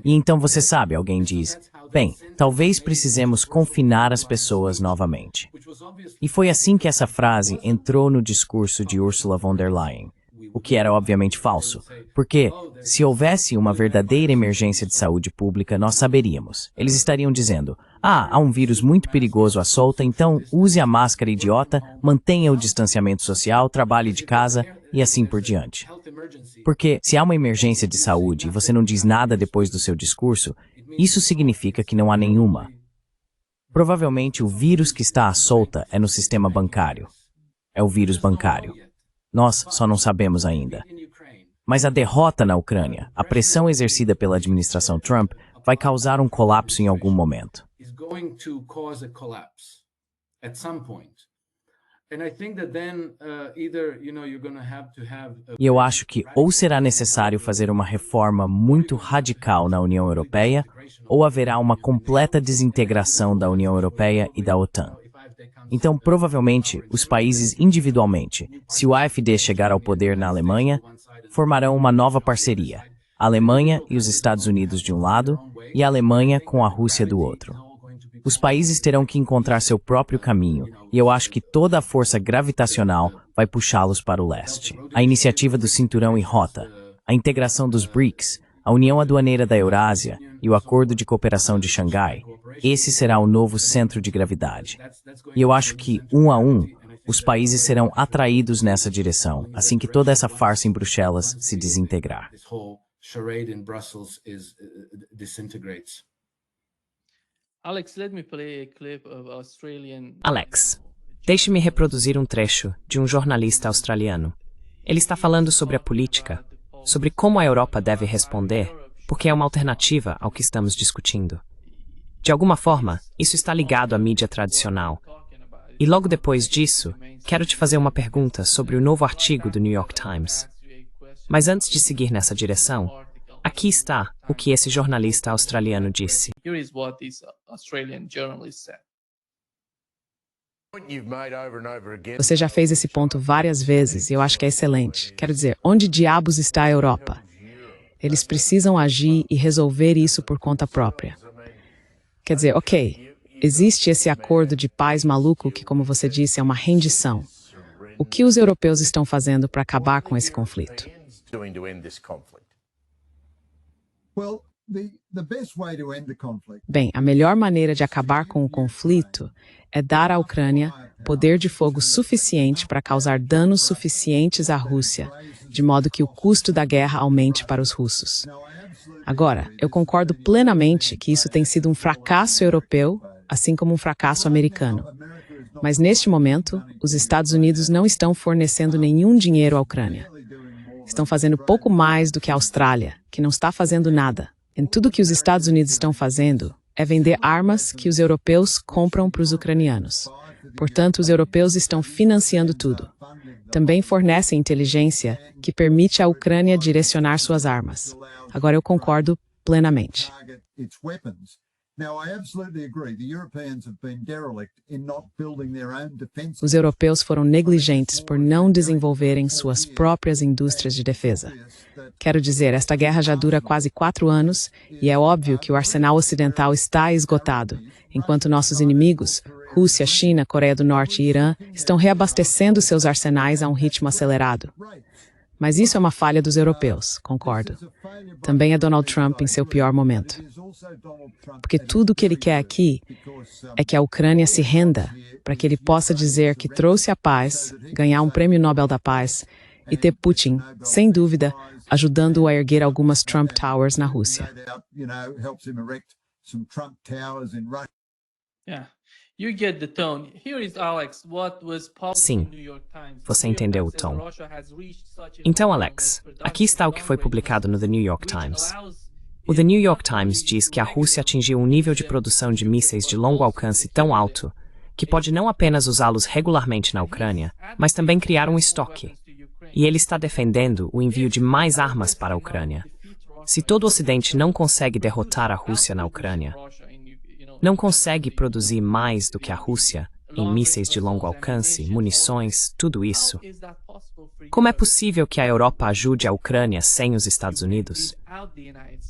E então você sabe, alguém diz, bem, talvez precisemos confinar as pessoas novamente. E foi assim que essa frase entrou no discurso de Ursula von der Leyen, o que era obviamente falso, porque se houvesse uma verdadeira emergência de saúde pública, nós saberíamos. Eles estariam dizendo, há um vírus muito perigoso à solta, então use a máscara idiota, mantenha o distanciamento social, trabalhe de casa e assim por diante. Porque se há uma emergência de saúde e você não diz nada depois do seu discurso, isso significa que não há nenhuma. Provavelmente o vírus que está à solta é no sistema bancário. É o vírus bancário. Nós só não sabemos ainda. Mas a derrota na Ucrânia, a pressão exercida pela administração Trump, vai causar um colapso em algum momento. E eu acho que ou será necessário fazer uma reforma muito radical na União Europeia, ou haverá uma completa desintegração da União Europeia e da OTAN. Então, provavelmente, os países individualmente, se o AfD chegar ao poder na Alemanha, formarão uma nova parceria, a Alemanha e os Estados Unidos de um lado, e a Alemanha com a Rússia do outro. Os países terão que encontrar seu próprio caminho, e eu acho que toda a força gravitacional vai puxá-los para o leste. A iniciativa do Cinturão e Rota, a integração dos BRICS, a União Aduaneira da Eurásia e o Acordo de Cooperação de Xangai, esse será o novo centro de gravidade. E eu acho que, um a um, os países serão atraídos nessa direção, assim que toda essa farsa em Bruxelas se desintegrar. Alex, deixe-me reproduzir um trecho de um jornalista australiano. Ele está falando sobre a política, sobre como a Europa deve responder, porque é uma alternativa ao que estamos discutindo. De alguma forma, isso está ligado à mídia tradicional. E logo depois disso, quero te fazer uma pergunta sobre o novo artigo do New York Times. Mas antes de seguir nessa direção, aqui está o que esse jornalista australiano disse. Você já fez esse ponto várias vezes e eu acho que é excelente. Quero dizer, onde diabos está a Europa? Eles precisam agir e resolver isso por conta própria. Quer dizer, ok, existe esse acordo de paz maluco que, como você disse, é uma rendição. O que os europeus estão fazendo para acabar com esse conflito? Bem, a melhor maneira de acabar com o conflito é dar à Ucrânia poder de fogo suficiente para causar danos suficientes à Rússia, de modo que o custo da guerra aumente para os russos. Agora, eu concordo plenamente que isso tem sido um fracasso europeu, assim como um fracasso americano. Mas neste momento, os Estados Unidos não estão fornecendo nenhum dinheiro à Ucrânia. Estão fazendo pouco mais do que a Austrália, que não está fazendo nada. E tudo que os Estados Unidos estão fazendo é vender armas que os europeus compram para os ucranianos. Portanto, os europeus estão financiando tudo. Também fornecem inteligência que permite à Ucrânia direcionar suas armas. Agora eu concordo plenamente. Os europeus foram negligentes por não desenvolverem suas próprias indústrias de defesa. Quero dizer, esta guerra já dura quase 4 anos e é óbvio que o arsenal ocidental está esgotado, enquanto nossos inimigos, Rússia, China, Coreia do Norte e Irã, estão reabastecendo seus arsenais a um ritmo acelerado. Mas isso é uma falha dos europeus, concordo. Também é Donald Trump em seu pior momento. Porque tudo o que ele quer aqui é que a Ucrânia se renda, para que ele possa dizer que trouxe a paz, ganhar um prêmio Nobel da Paz e ter Putin, sem dúvida, ajudando-o a erguer algumas Trump Towers na Rússia. Sim, você entendeu o tom. Então, Alex, aqui está o que foi publicado no The New York Times. O The New York Times diz que a Rússia atingiu um nível de produção de mísseis de longo alcance tão alto que pode não apenas usá-los regularmente na Ucrânia, mas também criar um estoque. E ele está defendendo o envio de mais armas para a Ucrânia. Se todo o Ocidente não consegue derrotar a Rússia na Ucrânia, não consegue produzir mais do que a Rússia em mísseis de longo alcance, munições, tudo isso, como é possível que a Europa ajude a Ucrânia sem os Estados Unidos?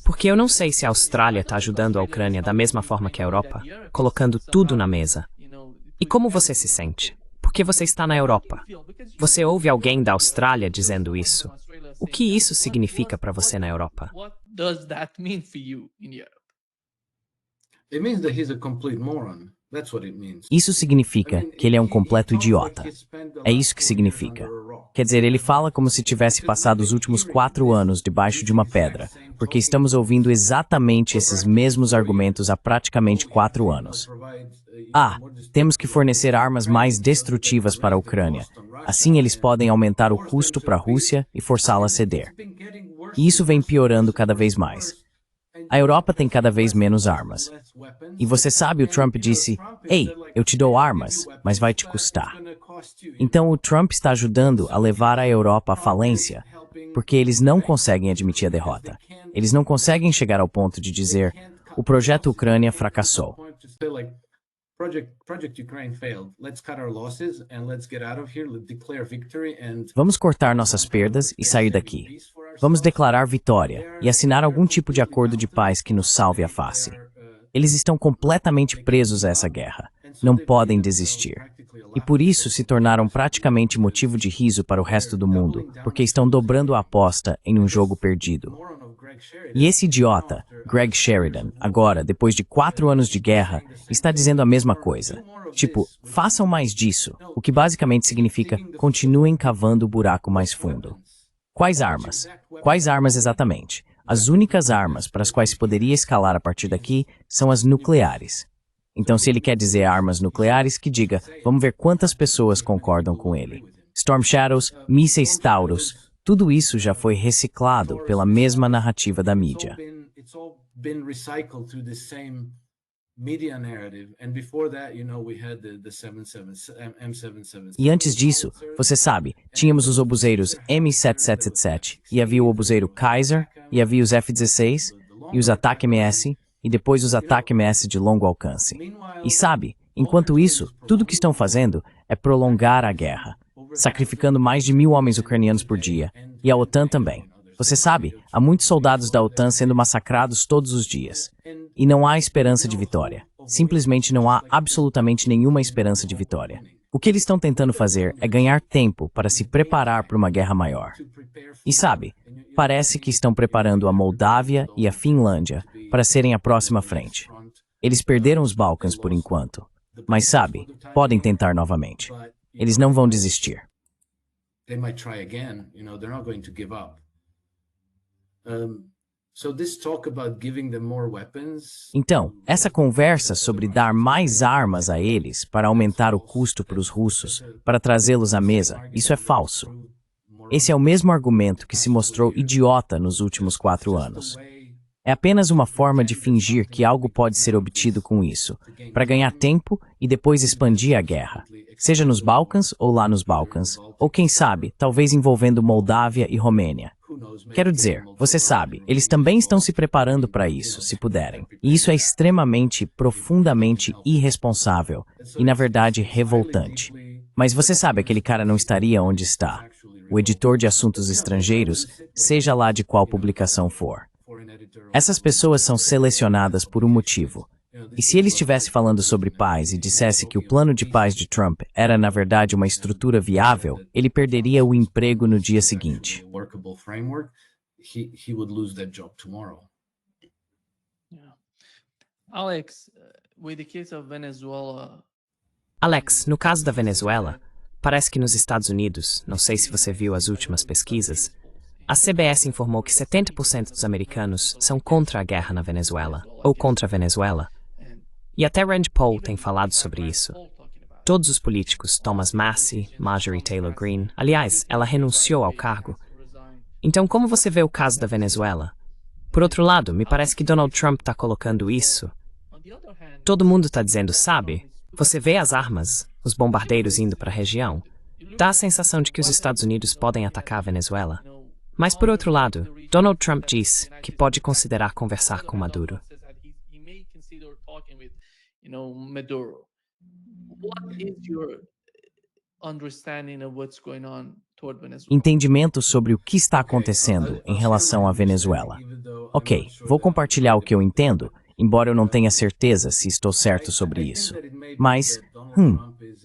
Porque eu não sei se a Austrália está ajudando a Ucrânia da mesma forma que a Europa, colocando tudo na mesa. E como você se sente? Porque você está na Europa. Você ouve alguém da Austrália dizendo isso. O que isso significa para você na Europa? It means that he's a complete moron. That's what it means. Isso significa que ele é um completo idiota. É isso que significa. Quer dizer, ele fala como se tivesse passado os últimos 4 anos debaixo de uma pedra, porque estamos ouvindo exatamente esses mesmos argumentos há praticamente 4 anos. Temos que fornecer armas mais destrutivas para a Ucrânia. Assim eles podem aumentar o custo para a Rússia e forçá-la a ceder. E isso vem piorando cada vez mais. A Europa tem cada vez menos armas. E você sabe, o Trump disse, "Ei, eu te dou armas, mas vai te custar." Então o Trump está ajudando a levar a Europa à falência, porque eles não conseguem admitir a derrota. Eles não conseguem chegar ao ponto de dizer, o projeto Ucrânia fracassou. Vamos cortar nossas perdas e sair daqui. Vamos declarar vitória e assinar algum tipo de acordo de paz que nos salve a face. Eles estão completamente presos a essa guerra. Não podem desistir. E por isso se tornaram praticamente motivo de riso para o resto do mundo, porque estão dobrando a aposta em um jogo perdido. E esse idiota, Greg Sheridan, agora, depois de 4 anos de guerra, está dizendo a mesma coisa. Tipo, façam mais disso, o que basicamente significa continuem cavando o buraco mais fundo. Quais armas? Quais armas exatamente? As únicas armas para as quais se poderia escalar a partir daqui são as nucleares. Então, se ele quer dizer armas nucleares, que diga, vamos ver quantas pessoas concordam com ele. Storm Shadows, mísseis Taurus, tudo isso já foi reciclado pela mesma narrativa da mídia. E antes disso, você sabe, tínhamos os obuseiros M777, e havia o obuseiro Kaiser, e havia os F-16, e os ATAC-MS, e depois os ATAC-MS de longo alcance. E sabe, enquanto isso, tudo o que estão fazendo é prolongar a guerra, sacrificando mais de 1.000 homens ucranianos por dia, e a OTAN também. Você sabe, há muitos soldados da OTAN sendo massacrados todos os dias. E não há esperança de vitória. Simplesmente não há absolutamente nenhuma esperança de vitória. O que eles estão tentando fazer é ganhar tempo para se preparar para uma guerra maior. E sabe, parece que estão preparando a Moldávia e a Finlândia para serem a próxima frente. Eles perderam os Balcãs por enquanto, mas sabe, podem tentar novamente. Eles não vão desistir. They might try again, they're not going to give up. Então, essa conversa sobre dar mais armas a eles para aumentar o custo para os russos, para trazê-los à mesa, isso é falso. Esse é o mesmo argumento que se mostrou idiota nos últimos 4 anos. É apenas uma forma de fingir que algo pode ser obtido com isso, para ganhar tempo e depois expandir a guerra, seja nos Balcãs ou lá nos Balcãs, ou quem sabe, talvez envolvendo Moldávia e Romênia. Quero dizer, você sabe, eles também estão se preparando para isso, se puderem. E isso é extremamente, profundamente irresponsável e, na verdade, revoltante. Mas você sabe, aquele cara não estaria onde está. O editor de assuntos estrangeiros, seja lá de qual publicação for. Essas pessoas são selecionadas por um motivo. E se ele estivesse falando sobre paz e dissesse que o plano de paz de Trump era, na verdade, uma estrutura viável, ele perderia o emprego no dia seguinte. Alex, no caso da Venezuela, parece que nos Estados Unidos, não sei se você viu as últimas pesquisas, a CBS informou que 70% dos americanos são contra a guerra na Venezuela, ou contra a Venezuela. E até Rand Paul tem falado sobre isso. Todos os políticos, Thomas Massie, Marjorie Taylor Greene, aliás, ela renunciou ao cargo. Então, como você vê o caso da Venezuela? Por outro lado, me parece que Donald Trump está colocando isso. Todo mundo está dizendo, sabe, você vê as armas, os bombardeiros indo para a região. Dá a sensação de que os Estados Unidos podem atacar a Venezuela. Mas, por outro lado, Donald Trump diz que pode considerar conversar com Maduro. Entendimento sobre o que está acontecendo em relação à Venezuela. Ok, vou compartilhar o que eu entendo, embora eu não tenha certeza se estou certo sobre isso. Mas,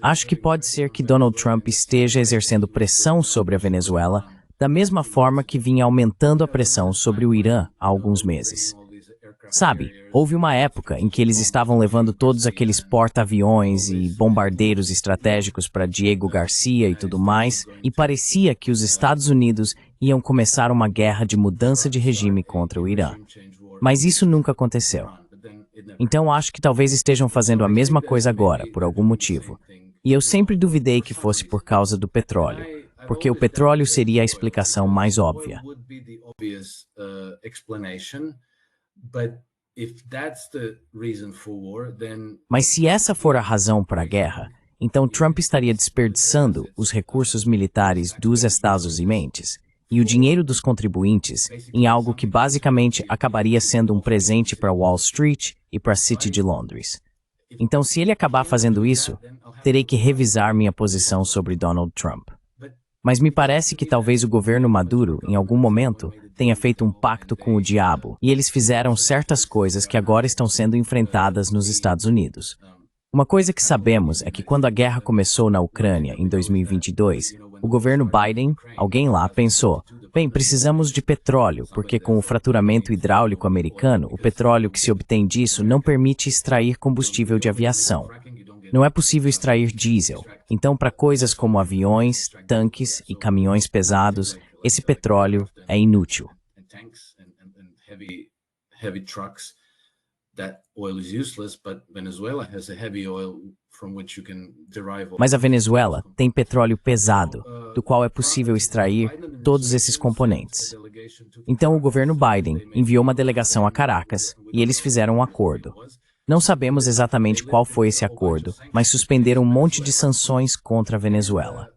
acho que pode ser que Donald Trump esteja exercendo pressão sobre a Venezuela da mesma forma que vinha aumentando a pressão sobre o Irã há alguns meses. Sabe, houve uma época em que eles estavam levando todos aqueles porta-aviões e bombardeiros estratégicos para Diego Garcia e tudo mais, e parecia que os Estados Unidos iam começar uma guerra de mudança de regime contra o Irã. Mas isso nunca aconteceu. Então acho que talvez estejam fazendo a mesma coisa agora, por algum motivo. E eu sempre duvidei que fosse por causa do petróleo, porque o petróleo seria a explicação mais óbvia. Mas se essa for a razão para a guerra, então Trump estaria desperdiçando os recursos militares dos Estados Unidos e o dinheiro dos contribuintes em algo que basicamente acabaria sendo um presente para Wall Street e para a City de Londres. Então, se ele acabar fazendo isso, terei que revisar minha posição sobre Donald Trump. Mas me parece que talvez o governo Maduro, em algum momento, tenha feito um pacto com o diabo, e eles fizeram certas coisas que agora estão sendo enfrentadas nos Estados Unidos. Uma coisa que sabemos é que quando a guerra começou na Ucrânia, em 2022, o governo Biden, alguém lá, pensou, bem, precisamos de petróleo, porque com o fraturamento hidráulico americano, o petróleo que se obtém disso não permite extrair combustível de aviação. Não é possível extrair diesel, então para coisas como aviões, tanques e caminhões pesados, esse petróleo é inútil. Mas a Venezuela tem petróleo pesado, do qual é possível extrair todos esses componentes. Então o governo Biden enviou uma delegação a Caracas e eles fizeram um acordo. Não sabemos exatamente qual foi esse acordo, mas suspenderam um monte de sanções contra a Venezuela.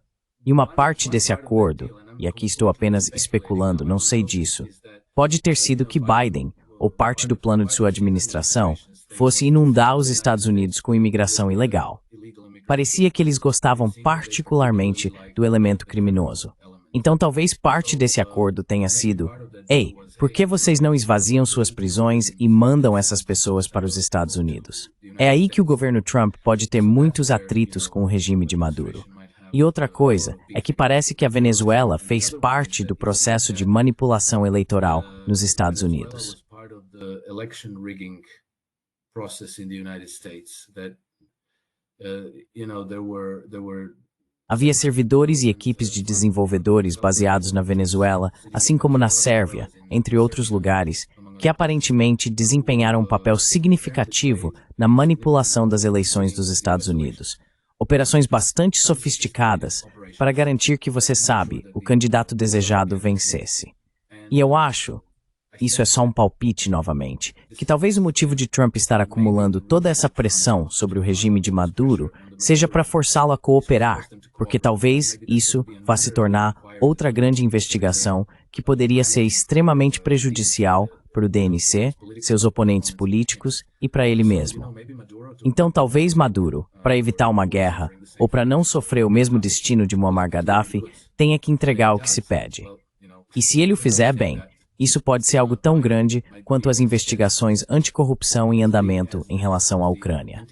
E uma parte desse acordo, e aqui estou apenas especulando, não sei disso, pode ter sido que Biden, ou parte do plano de sua administração, fosse inundar os Estados Unidos com imigração ilegal. Parecia que eles gostavam particularmente do elemento criminoso. Então talvez parte desse acordo tenha sido: ei, por que vocês não esvaziam suas prisões e mandam essas pessoas para os Estados Unidos? É aí que o governo Trump pode ter muitos atritos com o regime de Maduro. E outra coisa é que parece que a Venezuela fez parte do processo de manipulação eleitoral nos Estados Unidos. Havia servidores e equipes de desenvolvedores baseados na Venezuela, assim como na Sérvia, entre outros lugares, que aparentemente desempenharam um papel significativo na manipulação das eleições dos Estados Unidos. Operações bastante sofisticadas para garantir que, você sabe, o candidato desejado vencesse. E eu acho, isso é só um palpite novamente, que talvez o motivo de Trump estar acumulando toda essa pressão sobre o regime de Maduro seja para forçá-lo a cooperar, porque talvez isso vá se tornar outra grande investigação que poderia ser extremamente prejudicial para o DNC, seus oponentes políticos e para ele mesmo. Então talvez Maduro, para evitar uma guerra ou para não sofrer o mesmo destino de Muammar Gaddafi, tenha que entregar o que se pede. E se ele o fizer bem, isso pode ser algo tão grande quanto as investigações anticorrupção em andamento em relação à Ucrânia.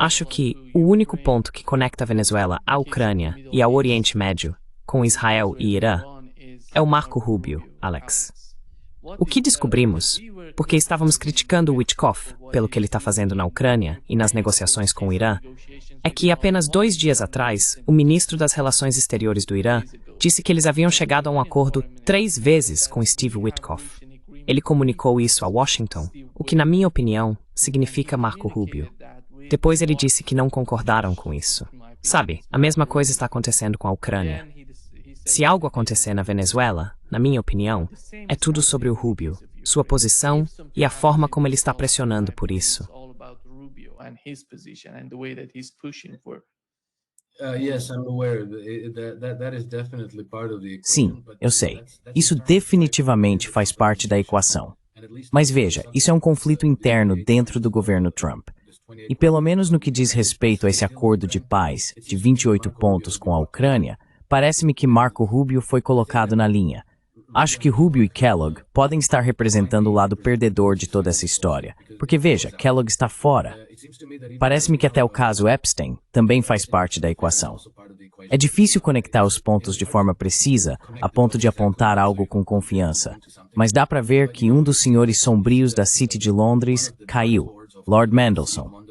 Acho que o único ponto que conecta a Venezuela à Ucrânia e ao Oriente Médio, com Israel e Irã, é o Marco Rubio, Alex. O que descobrimos, porque estávamos criticando o Witkoff pelo que ele está fazendo na Ucrânia e nas negociações com o Irã, é que apenas 2 dias atrás, o ministro das Relações Exteriores do Irã disse que eles haviam chegado a um acordo 3 vezes com Steve Witkoff. Ele comunicou isso a Washington, o que, na minha opinião, significa Marco Rubio. Depois ele disse que não concordaram com isso. Sabe, a mesma coisa está acontecendo com a Ucrânia. Se algo acontecer na Venezuela, na minha opinião, é tudo sobre o Rubio, sua posição e a forma como ele está pressionando por isso. Sim, eu sei. Isso definitivamente faz parte da equação. Mas veja, isso é um conflito interno dentro do governo Trump. E pelo menos no que diz respeito a esse acordo de paz de 28 pontos com a Ucrânia, parece-me que Marco Rubio foi colocado na linha. Acho que Rubio e Kellogg podem estar representando o lado perdedor de toda essa história. Porque veja, Kellogg está fora. Parece-me que até o caso Epstein também faz parte da equação. É difícil conectar os pontos de forma precisa, a ponto de apontar algo com confiança. Mas dá para ver que um dos senhores sombrios da City de Londres caiu, Lord Mandelson.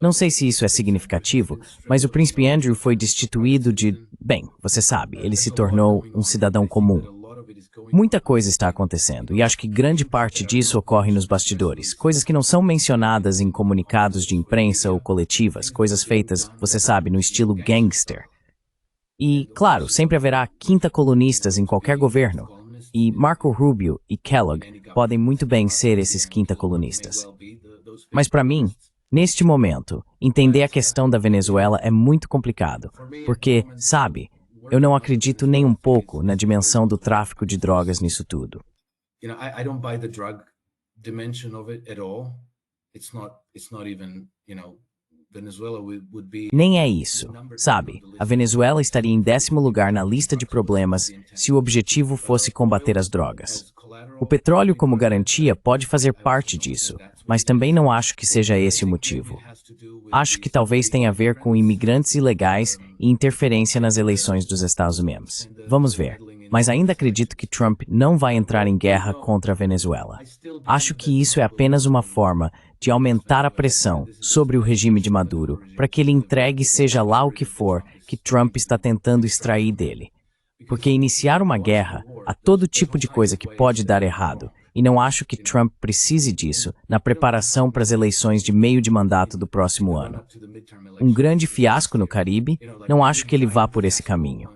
Não sei se isso é significativo, mas o príncipe Andrew foi destituído de... Bem, você sabe, ele se tornou um cidadão comum. Muita coisa está acontecendo, e acho que grande parte disso ocorre nos bastidores. Coisas que não são mencionadas em comunicados de imprensa ou coletivas, coisas feitas, você sabe, no estilo gangster. E, claro, sempre haverá quinta-colunistas em qualquer governo. E Marco Rubio e Kellogg podem muito bem ser esses quinta-colunistas. Mas para mim, neste momento, entender a questão da Venezuela é muito complicado, porque, sabe, eu não acredito nem um pouco na dimensão do tráfico de drogas nisso tudo. Nem é isso, sabe? A Venezuela estaria em 10º lugar na lista de problemas se o objetivo fosse combater as drogas. O petróleo como garantia pode fazer parte disso, mas também não acho que seja esse o motivo. Acho que talvez tenha a ver com imigrantes ilegais e interferência nas eleições dos Estados Unidos. Vamos ver. Mas ainda acredito que Trump não vai entrar em guerra contra a Venezuela. Acho que isso é apenas uma forma de aumentar a pressão sobre o regime de Maduro para que ele entregue seja lá o que for que Trump está tentando extrair dele. Porque iniciar uma guerra há todo tipo de coisa que pode dar errado, e não acho que Trump precise disso na preparação para as eleições de meio de mandato do próximo ano. Um grande fiasco no Caribe, não acho que ele vá por esse caminho.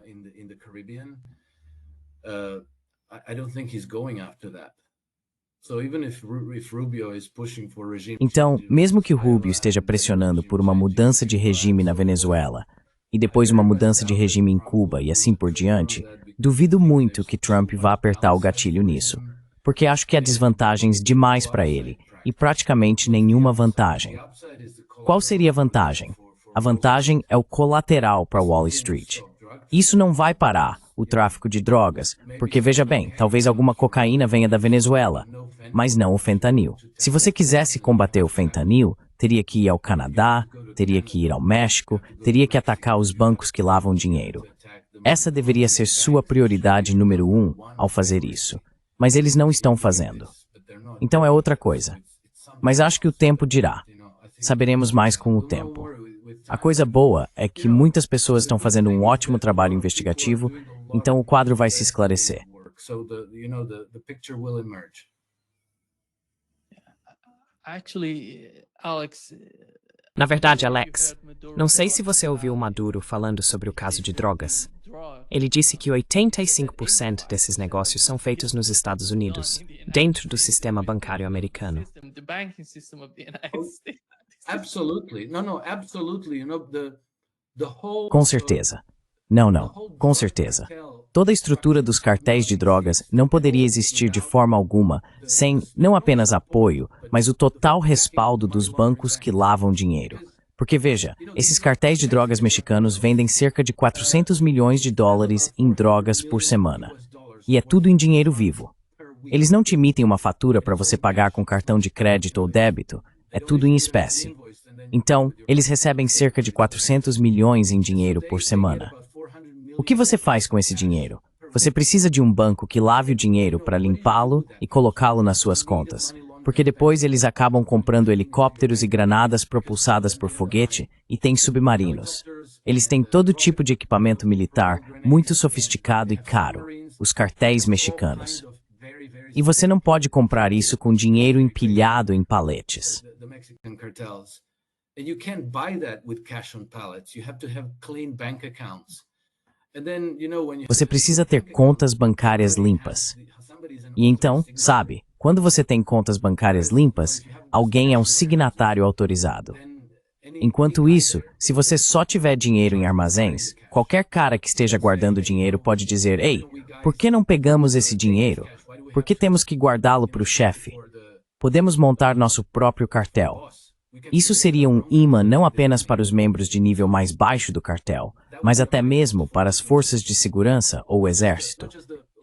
Então, mesmo que o Rubio esteja pressionando por uma mudança de regime na Venezuela, e depois uma mudança de regime em Cuba e assim por diante, duvido muito que Trump vá apertar o gatilho nisso, porque acho que há desvantagens demais para ele e praticamente nenhuma vantagem. Qual seria a vantagem? A vantagem é o colateral para Wall Street. Isso não vai parar o tráfico de drogas, porque veja bem, talvez alguma cocaína venha da Venezuela, mas não o fentanil. Se você quisesse combater o fentanil, teria que ir ao Canadá, teria que ir ao México, teria que atacar os bancos que lavam dinheiro. Essa deveria ser sua prioridade número 1 ao fazer isso, mas eles não estão fazendo. Então é outra coisa. Mas acho que o tempo dirá. Saberemos mais com o tempo. A coisa boa é que muitas pessoas estão fazendo um ótimo trabalho investigativo, então o quadro vai se esclarecer. Na verdade, Alex, não sei se você ouviu o Maduro falando sobre o caso de drogas. Ele disse que 85% desses negócios são feitos nos Estados Unidos, dentro do sistema bancário americano. Com certeza. Não, com certeza. Toda a estrutura dos cartéis de drogas não poderia existir de forma alguma sem não apenas apoio, mas o total respaldo dos bancos que lavam dinheiro. Porque veja, esses cartéis de drogas mexicanos vendem cerca de 400 milhões de dólares em drogas por semana. E é tudo em dinheiro vivo. Eles não te emitem uma fatura para você pagar com cartão de crédito ou débito, é tudo em espécie. Então, eles recebem cerca de 400 milhões em dinheiro por semana. O que você faz com esse dinheiro? Você precisa de um banco que lave o dinheiro para limpá-lo e colocá-lo nas suas contas, porque depois eles acabam comprando helicópteros e granadas propulsadas por foguete e têm submarinos. Eles têm todo tipo de equipamento militar muito sofisticado e caro, os cartéis mexicanos. E você não pode comprar isso com dinheiro empilhado em paletes. Você precisa ter contas bancárias limpas. E então, sabe, quando você tem contas bancárias limpas, alguém é um signatário autorizado. Enquanto isso, se você só tiver dinheiro em armazéns, qualquer cara que esteja guardando dinheiro pode dizer: "Ei, por que não pegamos esse dinheiro? Por que temos que guardá-lo para o chefe? Podemos montar nosso próprio cartel." Isso seria um imã não apenas para os membros de nível mais baixo do cartel, mas até mesmo para as forças de segurança ou o exército.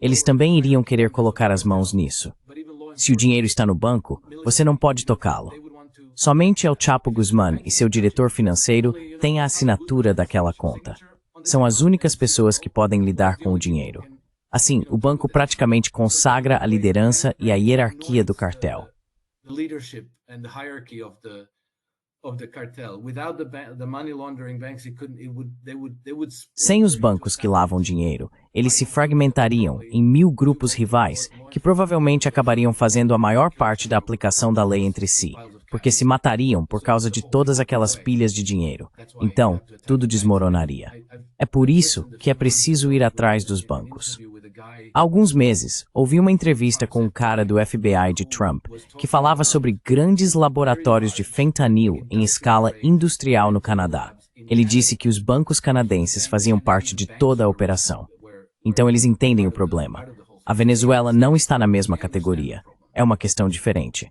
Eles também iriam querer colocar as mãos nisso. Se o dinheiro está no banco, você não pode tocá-lo. Somente El Chapo Guzmán e seu diretor financeiro têm a assinatura daquela conta. São as únicas pessoas que podem lidar com o dinheiro. Assim, o banco praticamente consagra a liderança e a hierarquia do cartel. Sem os bancos que lavam dinheiro, eles se fragmentariam em 1000 grupos rivais que provavelmente acabariam fazendo a maior parte da aplicação da lei entre si, porque se matariam por causa de todas aquelas pilhas de dinheiro. Então, tudo desmoronaria. É por isso que é preciso ir atrás dos bancos. Há alguns meses, ouvi uma entrevista com um cara do FBI de Trump que falava sobre grandes laboratórios de fentanil em escala industrial no Canadá. Ele disse que os bancos canadenses faziam parte de toda a operação. Então eles entendem o problema. A Venezuela não está na mesma categoria. É uma questão diferente.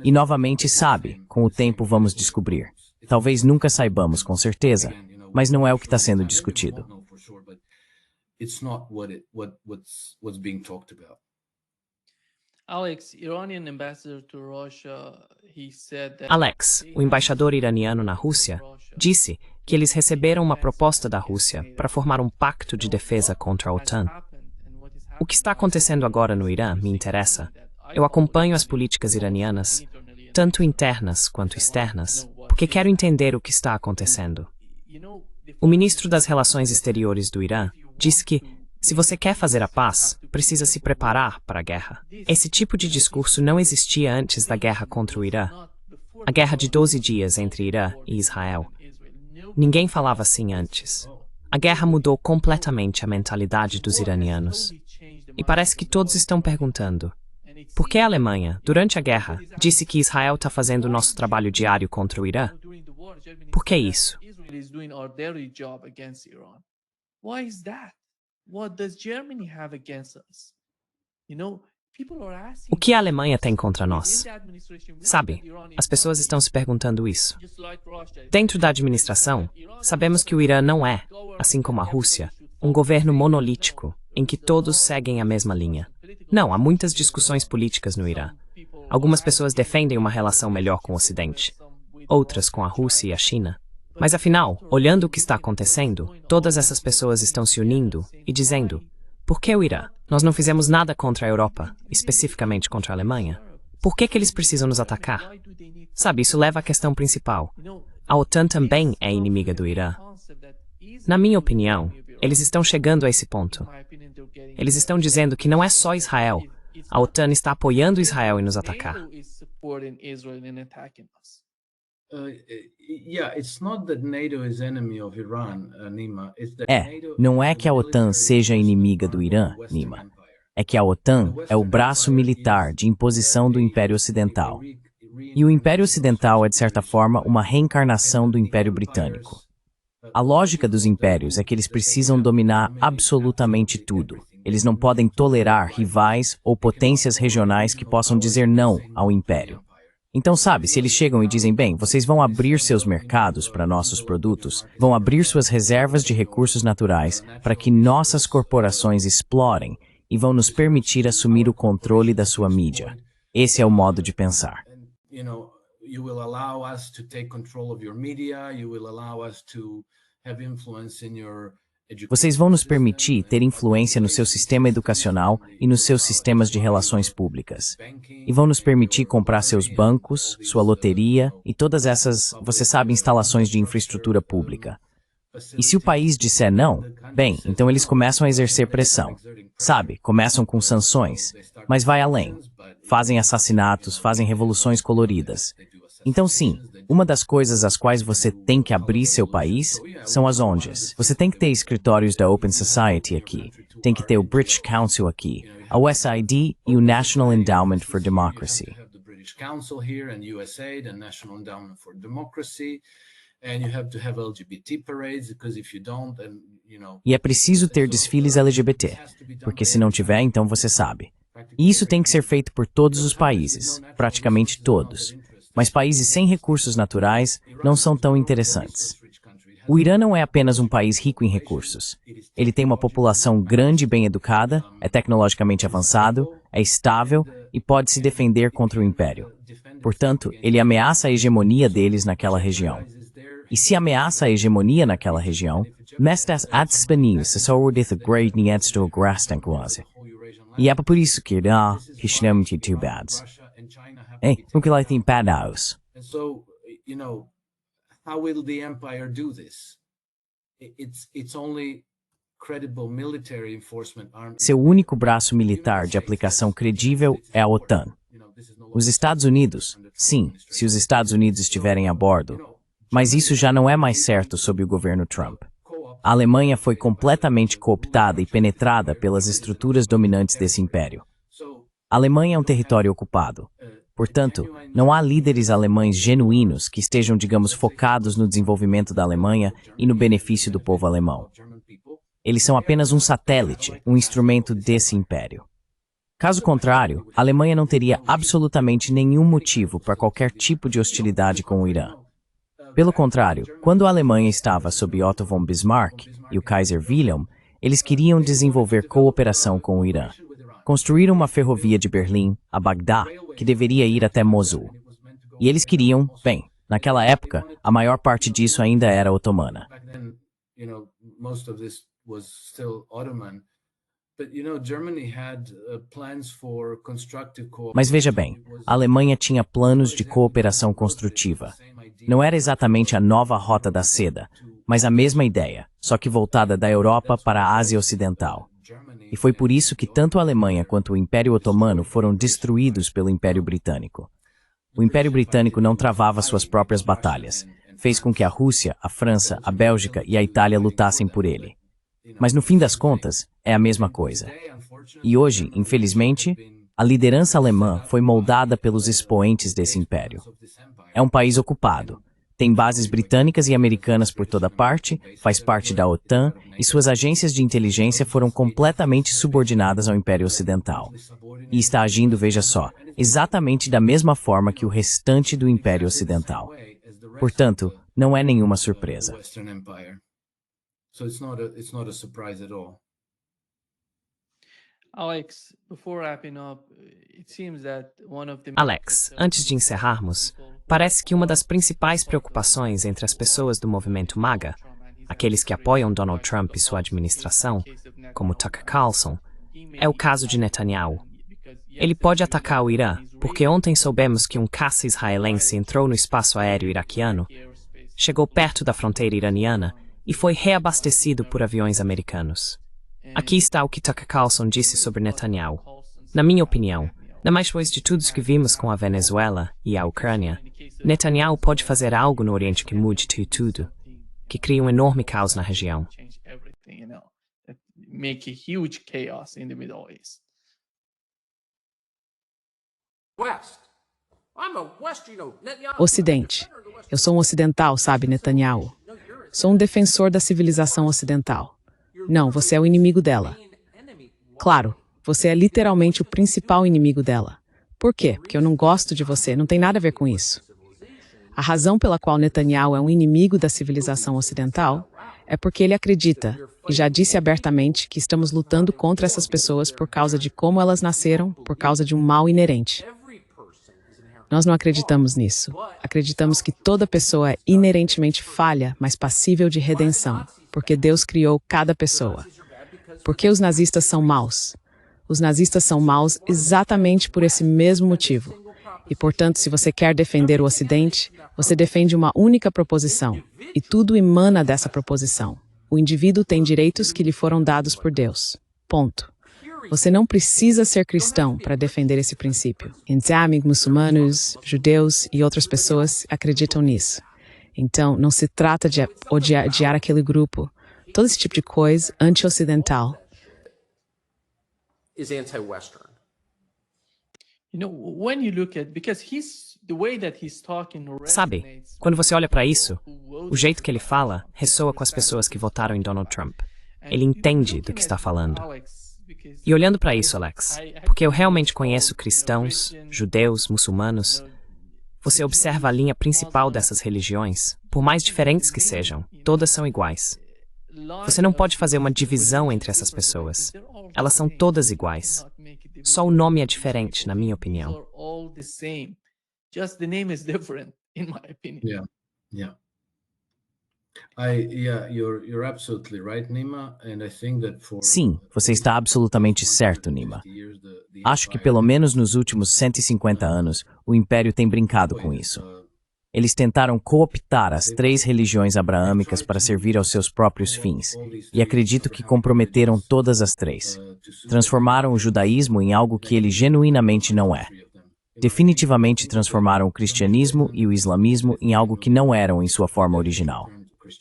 E novamente, sabe, com o tempo vamos descobrir. Talvez nunca saibamos com certeza, mas não é o que está sendo discutido. It's not what's being talked about. Alex, Iranian ambassador to Russia, he said that Alex, o embaixador iraniano na Rússia, disse que eles receberam uma proposta da Rússia para formar um pacto de defesa contra a OTAN. O que está acontecendo agora no Irã me interessa. Eu acompanho as políticas iranianas, tanto internas quanto externas, porque quero entender o que está acontecendo. O ministro das Relações Exteriores do Irã disse que, se você quer fazer a paz, precisa se preparar para a guerra. Esse tipo de discurso não existia antes da guerra contra o Irã. A guerra de 12 dias entre Irã e Israel. Ninguém falava assim antes. A guerra mudou completamente a mentalidade dos iranianos. E parece que todos estão perguntando: por que a Alemanha, durante a guerra, disse que Israel está fazendo o nosso trabalho diário contra o Irã? Por que isso? Israel is doing our daily job against Iran. Why is that? what does Germany have against us? You know, people are asking O que a Alemanha tem contra nós? Sabe, as pessoas estão se perguntando isso. Dentro da administração, sabemos que o Irã não é, assim como a Rússia, um governo monolítico, em que todos seguem a mesma linha. Não, há muitas discussões políticas no Irã. Algumas pessoas defendem uma relação melhor com o Ocidente, outras com a Rússia e a China. Mas afinal, olhando o que está acontecendo, todas essas pessoas estão se unindo e dizendo: por que o Irã? Nós não fizemos nada contra a Europa, especificamente contra a Alemanha. Por que eles precisam nos atacar? Sabe, isso leva à questão principal. A OTAN também é inimiga do Irã. Na minha opinião, eles estão chegando a esse ponto. Eles estão dizendo que não é só Israel. A OTAN está apoiando Israel em nos atacar. Não é que a OTAN seja inimiga do Irã, Nima. É que a OTAN é o braço militar de imposição do Império Ocidental. E o Império Ocidental é, de certa forma, uma reencarnação do Império Britânico. A lógica dos impérios é que eles precisam dominar absolutamente tudo. Eles não podem tolerar rivais ou potências regionais que possam dizer não ao Império. Então, sabe, se eles chegam e dizem, bem, vocês vão abrir seus mercados para nossos produtos, vão abrir suas reservas de recursos naturais para que nossas corporações explorem e vão nos permitir assumir o controle da sua mídia. Esse é o modo de pensar. Vocês vão nos permitir ter influência no seu sistema educacional e nos seus sistemas de relações públicas. E vão nos permitir comprar seus bancos, sua loteria e todas essas, você sabe, instalações de infraestrutura pública. E se o país disser não, bem, então eles começam a exercer pressão. Sabe, começam com sanções, mas vai além. Fazem assassinatos, fazem revoluções coloridas. Então sim, uma das coisas às quais você tem que abrir seu país são as ONGs. Você tem que ter escritórios da Open Society aqui, tem que ter o British Council aqui, a USAID e o National Endowment for Democracy. E é preciso ter desfiles LGBT, porque se não tiver, então você sabe. E isso tem que ser feito por todos os países, praticamente todos. Mas países sem recursos naturais não são tão interessantes. O Irã não é apenas um país rico em recursos. Ele tem uma população grande e bem educada, é tecnologicamente avançado, é estável e pode se defender contra o império. Portanto, ele ameaça a hegemonia deles naquela região. E se ameaça a hegemonia naquela região, mestas adspanis se saúde great nietzsche grastan quase. E é por isso que Irã, extremamente too bad. O que lá tem padaus? How will the empire do this? It's only credible military enforcement army. Seu único braço militar de aplicação credível é a OTAN. Os Estados Unidos, sim, se os Estados Unidos estiverem a bordo, mas isso já não é mais certo sob o governo Trump. A Alemanha foi completamente cooptada e penetrada pelas estruturas dominantes desse império. A Alemanha é um território ocupado. Portanto, não há líderes alemães genuínos que estejam, digamos, focados no desenvolvimento da Alemanha e no benefício do povo alemão. Eles são apenas um satélite, um instrumento desse império. Caso contrário, a Alemanha não teria absolutamente nenhum motivo para qualquer tipo de hostilidade com o Irã. Pelo contrário, quando a Alemanha estava sob Otto von Bismarck e o Kaiser Wilhelm, eles queriam desenvolver cooperação com o Irã. Construíram uma ferrovia de Berlim a Bagdá, que deveria ir até Mosul. E eles queriam, bem, naquela época, a maior parte disso ainda era otomana. Mas veja bem, a Alemanha tinha planos de cooperação construtiva. Não era exatamente a nova Rota da Seda, mas a mesma ideia, só que voltada da Europa para a Ásia Ocidental. E foi por isso que tanto a Alemanha quanto o Império Otomano foram destruídos pelo Império Britânico. O Império Britânico não travava suas próprias batalhas, fez com que a Rússia, a França, a Bélgica e a Itália lutassem por ele. Mas no fim das contas, é a mesma coisa. E hoje, infelizmente, a liderança alemã foi moldada pelos expoentes desse império. É um país ocupado, Tem bases britânicas e americanas por toda parte, faz parte da OTAN e suas agências de inteligência foram completamente subordinadas ao Império Ocidental. E está agindo, veja só, exatamente da mesma forma que o restante do Império Ocidental. Portanto, não é nenhuma surpresa. Alex, antes de encerrarmos, parece que uma das principais preocupações entre as pessoas do movimento MAGA, aqueles que apoiam Donald Trump e sua administração, como Tucker Carlson, é o caso de Netanyahu. Ele pode atacar o Irã, porque ontem soubemos que um caça israelense entrou no espaço aéreo iraquiano, chegou perto da fronteira iraniana e foi reabastecido por aviões americanos. Aqui está o que Tucker Carlson disse sobre Netanyahu. Na minha opinião, ainda mais depois de tudo que vimos com a Venezuela e a Ucrânia, Netanyahu pode fazer algo no Oriente que mude tudo, que crie um enorme caos na região. Ocidente. Eu sou um ocidental, sabe, Netanyahu? Sou um defensor da civilização ocidental. Não, você é o inimigo dela. Claro, você é literalmente o principal inimigo dela. Por quê? Porque eu não gosto de você, não tem nada a ver com isso. A razão pela qual Netanyahu é um inimigo da civilização ocidental é porque ele acredita, e já disse abertamente, que estamos lutando contra essas pessoas por causa de como elas nasceram, por causa de um mal inerente. Nós não acreditamos nisso. Acreditamos que toda pessoa é inerentemente falha, mas passível de redenção, porque Deus criou cada pessoa. Por que os nazistas são maus? Os nazistas são maus exatamente por esse mesmo motivo. E, portanto, se você quer defender o Ocidente, você defende uma única proposição, e tudo emana dessa proposição. O indivíduo tem direitos que lhe foram dados por Deus. Ponto. Você não precisa ser cristão para defender esse princípio. Islâmicos, muçulmanos, judeus e outras pessoas acreditam nisso. Então, não se trata de odiar aquele grupo. Todo esse tipo de coisa anti-ocidental. Sabe, quando você olha para isso, o jeito que ele fala ressoa com as pessoas que votaram em Donald Trump. Ele entende do que está falando. E olhando para isso, Alex, porque eu realmente conheço cristãos, judeus, muçulmanos, você observa a linha principal dessas religiões, por mais diferentes que sejam, todas são iguais. Você não pode fazer uma divisão entre essas pessoas. Elas são todas iguais. Só o nome é diferente, na minha opinião. Sim, você está absolutamente certo, Nima. Acho que pelo menos nos últimos 150 anos, o Império tem brincado com isso. Eles tentaram cooptar as 3 religiões abraâmicas para servir aos seus próprios fins, e acredito que comprometeram todas as 3. Transformaram o judaísmo em algo que ele genuinamente não é. Definitivamente transformaram o cristianismo e o islamismo em algo que não eram em sua forma original.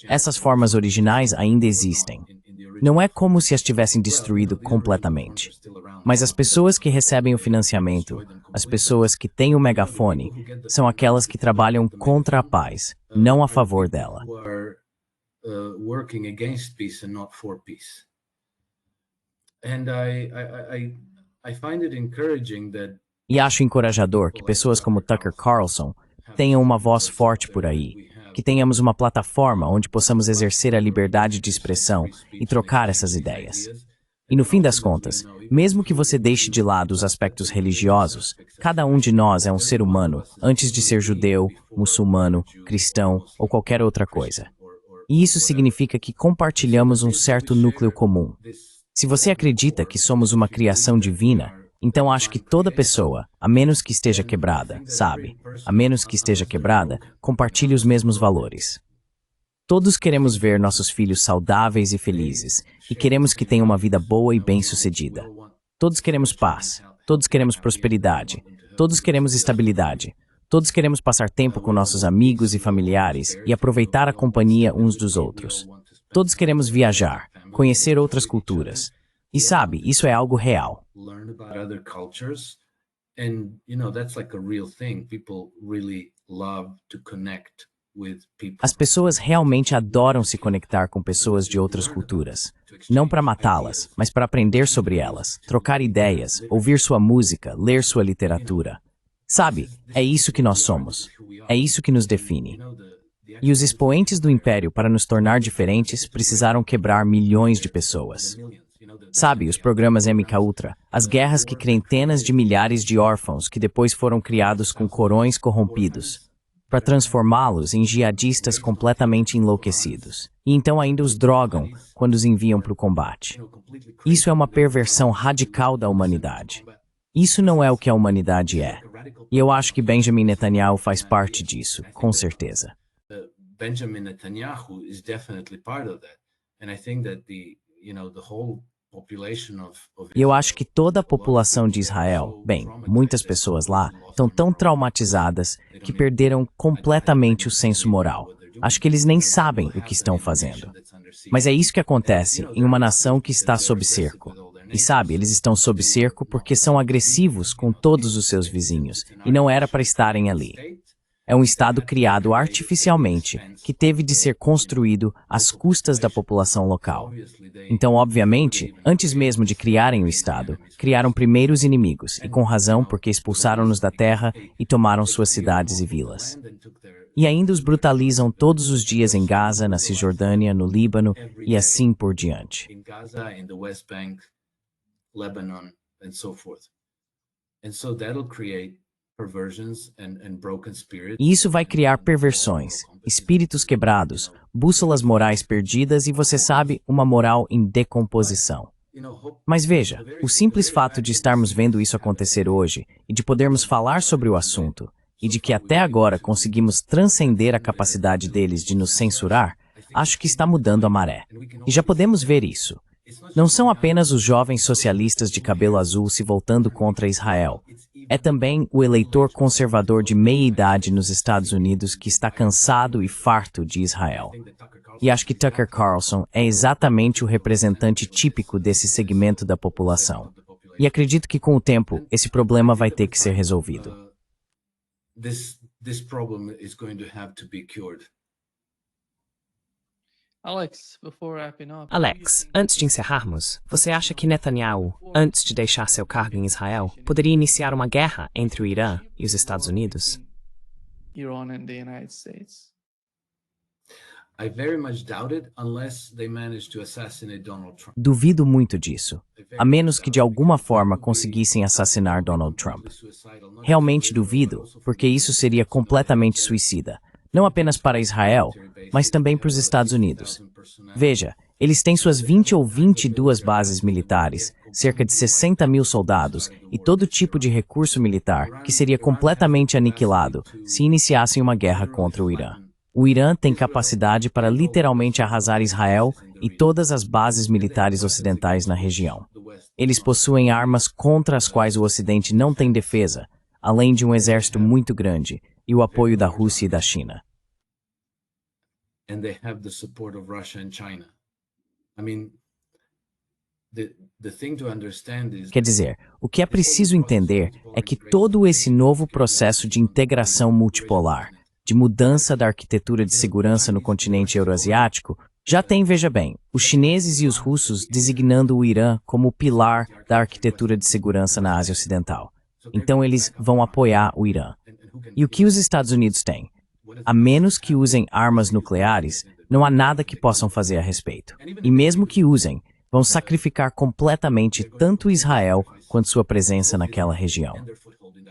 Essas formas originais ainda existem. Não é como se as tivessem destruído completamente. Mas as pessoas que recebem o financiamento, as pessoas que têm o megafone, são aquelas que trabalham contra a paz, não a favor dela. E acho encorajador que pessoas como Tucker Carlson tenham uma voz forte por aí, que tenhamos uma plataforma onde possamos exercer a liberdade de expressão e trocar essas ideias. E no fim das contas, mesmo que você deixe de lado os aspectos religiosos, cada um de nós é um ser humano antes de ser judeu, muçulmano, cristão ou qualquer outra coisa. E isso significa que compartilhamos um certo núcleo comum. Se você acredita que somos uma criação divina, então acho que toda pessoa, a menos que esteja quebrada, sabe? A menos que esteja quebrada, compartilhe os mesmos valores. Todos queremos ver nossos filhos saudáveis e felizes, e queremos que tenham uma vida boa e bem-sucedida. Todos queremos paz, todos queremos prosperidade, todos queremos estabilidade, todos queremos passar tempo com nossos amigos e familiares e aproveitar a companhia uns dos outros. Todos queremos viajar, conhecer outras culturas. E sabe, isso é algo real. As pessoas realmente adoram se conectar com pessoas de outras culturas. Não para matá-las, mas para aprender sobre elas, trocar ideias, ouvir sua música, ler sua literatura. Sabe, é isso que nós somos. É isso que nos define. E os expoentes do Império, para nos tornar diferentes, precisaram quebrar milhões de pessoas. Sabe, os programas MK Ultra, as guerras que criam centenas de milhares de órfãos que depois foram criados com corões corrompidos, para transformá-los em jihadistas completamente enlouquecidos. E então ainda os drogam quando os enviam para o combate. Isso é uma perversão radical da humanidade. Isso não é o que a humanidade é. E eu acho que Benjamin Netanyahu faz parte disso, com certeza. Benjamin Netanyahu is definitely part of that. And I think that the whole population of E eu acho que toda a população de Israel, bem, muitas pessoas lá, estão tão traumatizadas que perderam completamente o senso moral. Acho que eles nem sabem o que estão fazendo. Mas é isso que acontece em uma nação que está sob cerco. E sabe, eles estão sob cerco porque são agressivos com todos os seus vizinhos, e não era para estarem ali. É um Estado criado artificialmente, que teve de ser construído às custas da população local. Então, obviamente, antes mesmo de criarem o Estado, criaram primeiro os inimigos, e com razão porque expulsaram-nos da terra e tomaram suas cidades e vilas. E ainda os brutalizam todos os dias em Gaza, na Cisjordânia, no Líbano e assim por diante. Lebanon, and so forth. And so that'll create perversions and broken spirits. E isso vai criar perversões, espíritos quebrados, bússolas morais perdidas e, você sabe, uma moral em decomposição. Mas veja, o simples fato de estarmos vendo isso acontecer hoje e de podermos falar sobre o assunto e de que até agora conseguimos transcender a capacidade deles de nos censurar, acho que está mudando a maré. E já podemos ver isso. Não são apenas os jovens socialistas de cabelo azul se voltando contra Israel. É também o eleitor conservador de meia-idade nos Estados Unidos que está cansado e farto de Israel. E acho que Tucker Carlson é exatamente o representante típico desse segmento da população. E acredito que com o tempo, esse problema vai ter que ser resolvido. This problem is going to have to be cured. Alex, antes de encerrarmos, você acha que Netanyahu, antes de deixar seu cargo em Israel, poderia iniciar uma guerra entre o Irã e os Estados Unidos? I very much doubt it unless they manage to assassinate Donald Trump. Duvido muito disso, a menos que de alguma forma conseguissem assassinar Donald Trump. Realmente duvido, porque isso seria completamente suicida. Não apenas para Israel, mas também para os Estados Unidos. Veja, eles têm suas 20 ou 22 bases militares, cerca de 60 mil soldados e todo tipo de recurso militar que seria completamente aniquilado se iniciassem uma guerra contra o Irã. O Irã tem capacidade para literalmente arrasar Israel e todas as bases militares ocidentais na região. Eles possuem armas contra as quais o Ocidente não tem defesa, além de um exército muito grande e o apoio da Rússia e da China. And they have the support of Russia and China. I mean, the thing to understand is... Quer dizer, o que é preciso entender é que todo esse novo processo de integração multipolar, de mudança da arquitetura de segurança no continente euroasiático, já tem, veja bem, os chineses e os russos designando o Irã como o pilar da arquitetura de segurança na Ásia Ocidental. Então eles vão apoiar o Irã. E o que os Estados Unidos têm? A menos que usem armas nucleares, não há nada que possam fazer a respeito. E mesmo que usem, vão sacrificar completamente tanto Israel quanto sua presença naquela região.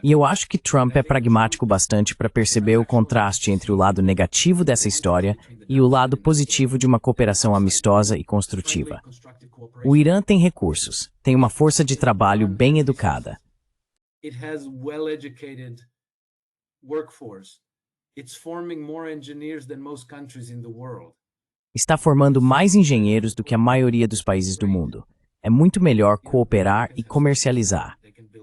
E eu acho que Trump é pragmático bastante para perceber o contraste entre o lado negativo dessa história e o lado positivo de uma cooperação amistosa e construtiva. O Irã tem recursos, tem uma força de trabalho bem educada. It has well-educated workforce. It's forming more engineers than most countries in the world. Está formando mais engenheiros do que a maioria dos países do mundo. É muito melhor cooperar e comercializar.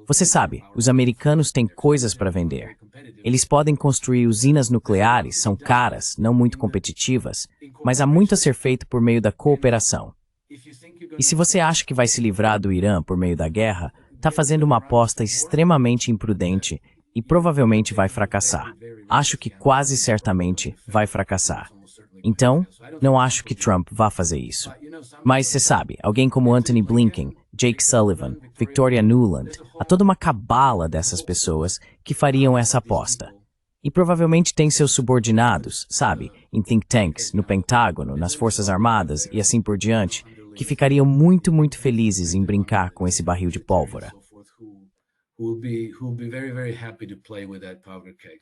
Você sabe, os americanos têm coisas para vender. Eles podem construir usinas nucleares, são caras, não muito competitivas, mas há muito a ser feito por meio da cooperação. E se você acha que vai se livrar do Irã por meio da guerra, está fazendo uma aposta extremamente imprudente e provavelmente vai fracassar. Acho que quase certamente vai fracassar. Então, não acho que Trump vá fazer isso. Mas você sabe, alguém como Anthony Blinken, Jake Sullivan, Victoria Nuland, há toda uma cabala dessas pessoas que fariam essa aposta. E provavelmente tem seus subordinados, sabe, em think tanks, no Pentágono, nas Forças Armadas e assim por diante, que ficariam muito, muito felizes em brincar com esse barril de pólvora. Who will be very, very happy to play with that powder keg.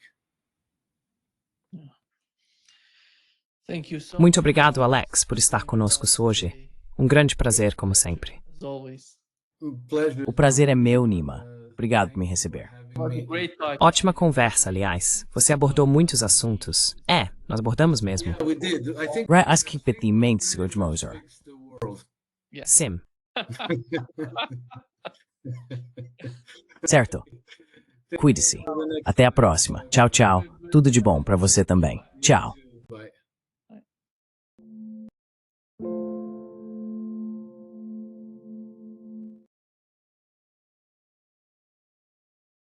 Muito obrigado, Alex, por estar conosco hoje. Um grande prazer, como sempre. O prazer é meu, Nima. Obrigado por me receber. Ótima conversa, aliás. Você abordou muitos assuntos. Nós abordamos mesmo. We did. I think Acho que em mente, Sr. Moser. Sim. Certo. Cuide-se. Até a próxima. Tchau, tchau. Tudo de bom pra você também. Tchau.